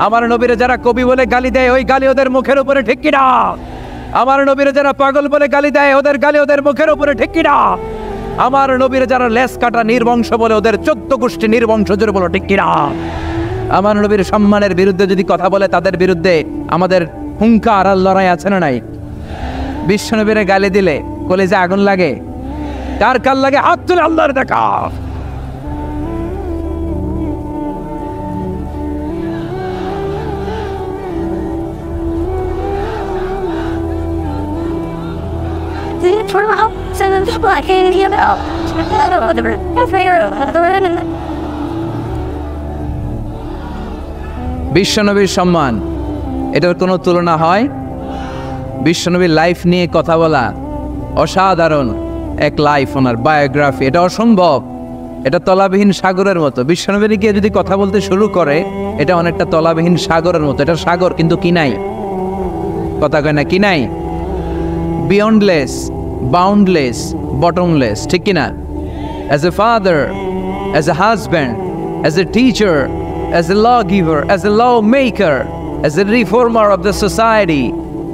আমার নবীরে যারা কবি বলে গালি দেয়, ওই গালি ওদের মুখের উপরে, ঠিক কিনা? আমার নবীরে যারা পাগল বলে গালি দেয়, ওদের গালি ওদের মুখের উপরে, ঠিক কিনা? আমার নবীরে যারা লেস কাটা নির্বংশ বলে, ওদের 14 গোষ্ঠী নির্বংশ, জোরে বলো ঠিক কিনা? আমার নবীর সম্মানের বিরুদ্ধে যদি কথা বলে, তাদের বিরুদ্ধে আমাদের হুঙ্কার আর লড়াই আছে না নাই? বিশ্বনবীরে গালি দিলে কলিজা আগুন লাগে? কার কার লাগে? হাত তুলে আল্লাহর দেখা। বিশ্বনবীর সম্মান, এটার কোনো তুলনা হয়? বিশ্বনবীর লাইফ নিয়ে কথা বলা অসাধারণ এক লাইফ, ওনার বায়োগ্রাফি, এটা অসম্ভব, এটা তলাবিহীন সাগরের মতো। বিশ্বনবীকে যদি কথা বলতে শুরু করে, এটা অনেকটা তলাবিহীন সাগরের মতো। এটা সাগর কিন্তু কি নাই? কথা কয় না, কি নাই? বিয়ন্ডলেস, বাউন্ডলেস, বটমলেস, ঠিক কিনা? As a father, as a husband, as a teacher, as a lawgiver, as a lawmaker, as a reformer of the society,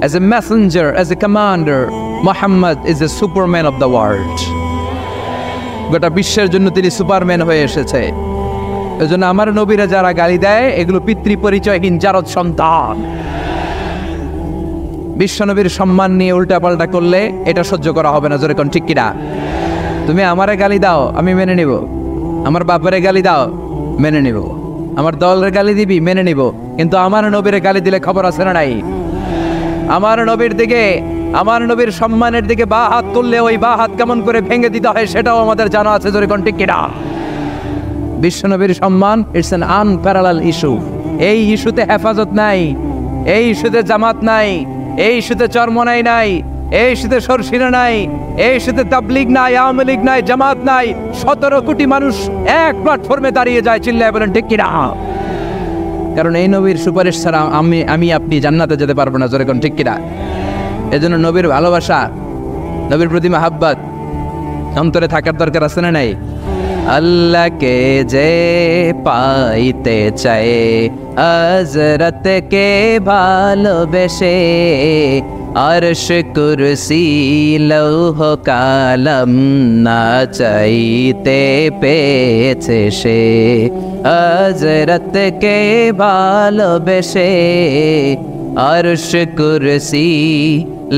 as a messenger, as a commander, Muhammad is a superman of the world. গোটা বিশ্বের জন্য তিনি Superman হয়ে এসেছে। এজন্য আমার নবীরা যারা গালি দেয়, এগুলো পিতৃ পরিচয়হীন জারদ সন্তান। বিশ্বনবীর সম্মান নিয়ে উল্টাপাল্টা করলে এটা সহ্য করা হবে না, জোরে কোন ঠিক কিনা? তুমি আমারে গালি দাও, আমি মেনে নিব। আমার বাপের গালি দাও, মেনে নিব। আমার দলের গালি দিবি, মেনে নিব। কিন্তু আমার নবীর গালি দিলে খবর আছে না নাই? আমার নবীর দিকে, আমার নবীর সম্মানের দিকে বা হাত তুললে ওই বা হাত কেমন করে ভেঙে দিতে হয় সেটাও আমাদের জানা আছে, জোরে কোন ঠিক কিনা? বিশ্বনবীর সম্মান ইটস অ্যান আনপ্যারালাল ইস্যু। এই ইস্যুতে হেফাজত নাই, এই ইস্যুতে জামাত নাই, এই ইস্যুতে চরমনাই নাই, এই ইস্যুতে সরসিনা নাই, এই ইস্যুতে তাবলীগ নাই, আওয়ামী লীগ নাই, জামাত নাই। 17 কোটি মানুষ এক প্ল্যাটফর্মে দাঁড়িয়ে যায়, চিল্লায় বলেন ঠিক কিনা? কারণ এই নবীর সুপারিশ ছাড়া আমি আপনি জান্নাতে যেতে পারবো না, জোরে কোন ঠিক কিনা? এজন্য নবীর ভালোবাসা, নবীর প্রতি মাহাব্বত অন্তরে থাকার দরকার আছে না নাই? আল্লাহকে যে পাইতে চায় হযরতকে ভালোবেসে, আরশ কুরসি লৌহ কালাম না চাইতে পেয়েছে সে। হযরতকে ভালোবেসে আরশ কুরসি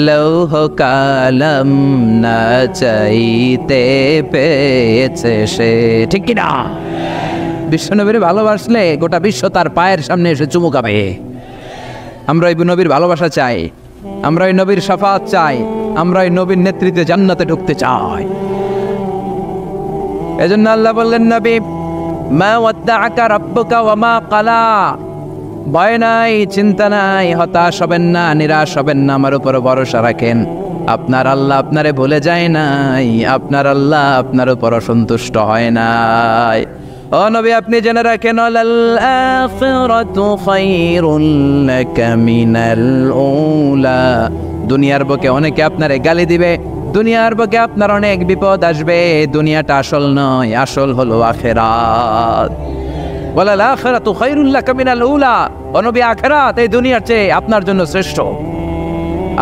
লৌহ কালাম না চাইতে পেয়েছে সে। ঠিক কিনা? বিশ্বনবীর ভালোবাসলে গোটা বিশ্ব তার পায়ের সামনে এসে চুমু খাবে। আমরা ওই নবীর ভালোবাসা চাই, আমরা ওই নবীর শাফাত চাই, আমরা ওই নবীর নেতৃত্বে জান্নাতে ঢুকতে চাই। এজন্য আল্লাহ বললেন, নবী মা ওয়াদ্দাআকা রাব্বুকা ওয়া মা ক্বালা, ভয় নাই, চিন্তা নাই, হতাশ হবেন না, নিরাশ হবেন না, আমার উপর ভরসা রাখেন। আপনার আল্লাহ আপনারে ভুলে যায় নাই, আপনার আল্লাহ আপনার উপর অসন্তুষ্ট হয় নাই। ও নবী, আপনি জেনে রাখেন, লাল আখিরাতু খায়রুল লাকা মিনাল উলা। দুনিয়ার বুকে অনেকে আপনারে গালি দিবে, দুনিয়ার বুকে আপনার অনেক বিপদ আসবে, দুনিয়াটা আসল নয়, আসল হলো আখিরাত। ওয়ালাল আখিরাতু খায়রুল লাকা মিনাল উলা, ও নবী আখিরাত এই দুনিয়ার চেয়ে আপনার জন্য শ্রেষ্ঠ।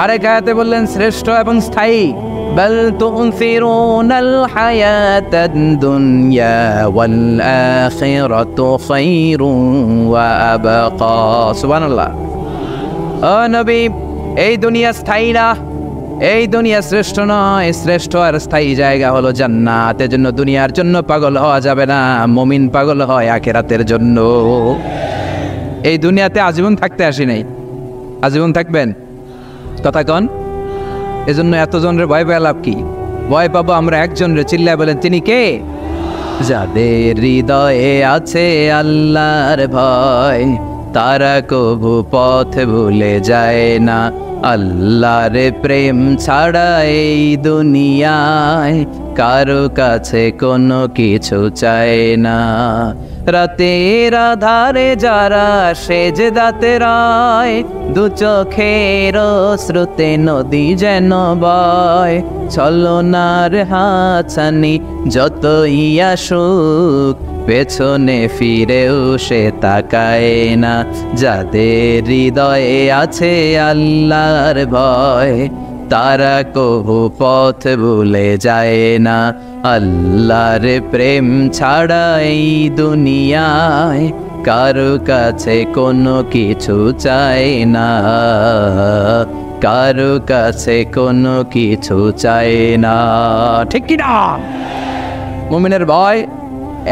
আরেক আয়াতে বললেন শ্রেষ্ঠ এবং স্থায়ী। বাল তুনসিরুনাল হায়াতাদ দুনিয়া ওয়াল আখিরাতু খায়রুন ওয়া আবকা। সুবহানাল্লাহ। ও নবী, এই দুনিয়া স্থায়ী না, এই দুনিয়া শ্রেষ্ঠ নয়, শ্রেষ্ঠ আর স্থায়ী জায়গা হলো জান্নাত। এজন্য দুনিয়ার জন্য পাগল হওয়া যাবে না, মুমিন পাগল হয় আখিরাতের জন্য। এই দুনিয়াতে আজীবন থাকতে আসি নাই, আজীবন থাকবেন, কথা কন। এজন্য এতজনের ভয় পেয়ে লাভ কি? ভয় পাবো আমরা একজনের, চিল্লায় বলেন তিনি কে? যাদের হৃদয়ে আছে আল্লাহর ভয়, তারা কবু পথ ভুলে যায় না। আল্লাহর প্রেম ছাড়া এই দুনিয়ায় কারো কাছে কোনো কিছু চায় না। রাতের আধারে যারা সেজদাতে রয়, দু চোখের স্রোতে নদী যেন বয়। ছলনার হাতছানি যতই আসুক, পেছনে ফিরেও সে তাকায় না। যাদের হৃদয়ে আছে আল্লাহর ভয়, তারা কবু পথ ভুলে যায় না। আল্লাহর প্রেম ছাড়া এই দুনিয়ায় কারো কাছে কোনো কিছু চায় না, কারো কাছে কোনো কিছু চায় না। ঠিক কি না? মুমিনের ভয়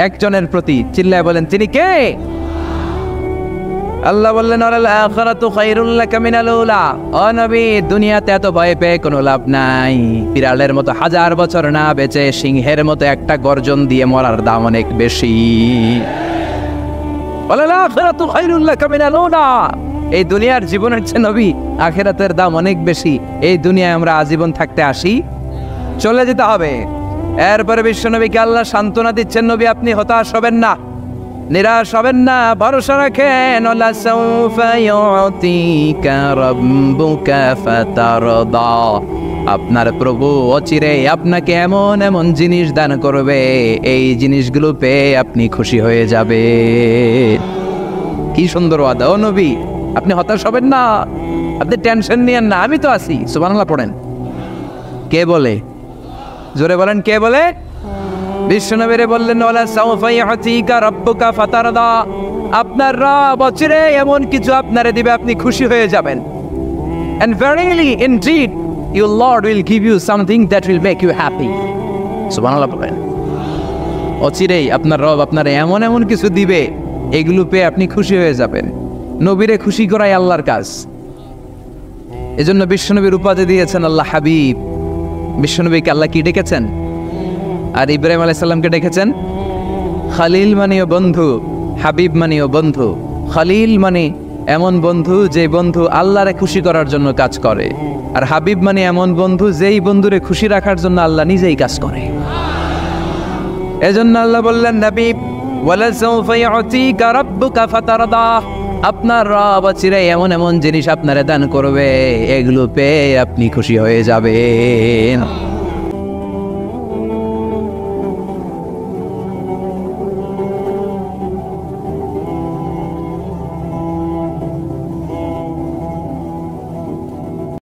একজনের প্রতি, চিল্লায় বলেন তিনি কে? আল্লাহ বললেন, ওয়ালাল আখিরাতু খায়রুল লাকা মিনাল উলা। ও নবী, দুনিয়াতে এত ভয় পেয়ে কোনো লাভ নাই। বিড়ালের মতো হাজার বছর না বেঁচে সিংহের মতো একটা গর্জন দিয়ে মরার দাম অনেক বেশি। ওয়ালাল আখিরাতু খায়রুল লাকা মিনাল উলা। এই দুনিয়ার জীবনের চেয়ে নবী আখিরাতের দাম অনেক বেশি। এই দুনিয়ায় আমরা আজীবন থাকতে আসি, চলে যেতে হবে। এরপরে বিশ্বনবীকে আল্লাহ সান্ত্বনা দিচ্ছেন, নবী আপনি হতাশ হবেন না, নিরাশ হবেন না, ভরসা রাখেন। ওয়ালা সাউফা ইউতিকা রাব্বুকা ফাতারদা। আপনার প্রভু অচিরে আপনাকে এমন এমন জিনিস দান করবে, এই জিনিসগুলো পেয়ে আপনি খুশি হয়ে যাবে। কি সুন্দর ওয়াদা। ও নবী, আপনি হতাশ হবেন না, আপনি টেনশন নিয়েন না, আমি তো আছি। সুবহানাল্লাহ পড়েন। কে বলে? জোরে বলেন, কে বলে? বিশ্বনবীরে বললেন, ওয়ালা সাউফা ইউতিকা রাব্বুকা ফাতারদা। আপনার রব অচিরে এমন কিছু আপনারে দিবে, আপনি খুশি হয়ে যাবেন। And verily indeed your Lord will give you something that will make you happy. সুবহানাল্লাহ বলেন। অচিরেই আপনার রব আপনারে এমন এমন কিছু দিবে, এগুলো পেয়ে আপনি খুশি হয়ে যাবেন। নবীরে খুশি করাই আল্লাহর কাজ। এজন্য বিশ্বনবীর উপাধি দিয়েছেন আল্লাহ হাবিব। বিশ্বনবীকে আল্লাহ কি ডেকেছেন? আর ইব্রাহিম আলাইহিস সালামকে ডেকেছেন খালিল মানেও বন্ধু, হাবিব মানেও বন্ধু। খালিল মানে এমন বন্ধু যে বন্ধু আল্লাহরে খুশি করার জন্য কাজ করে, আর হাবিব মানে এমন বন্ধু যেই বন্ধুরে খুশি রাখার জন্য আল্লাহ নিজেই কাজ করে। এজন্য আল্লাহ বললেন, নবী ওয়ালা সাউফা ইউতিকা রাব্বুকা ফাতারদা। আপনার রব চিরে এমন এমন জিনিস আপনারে দান করবে, এগুলো পেয়ে আপনি খুশি হয়ে যাবেন।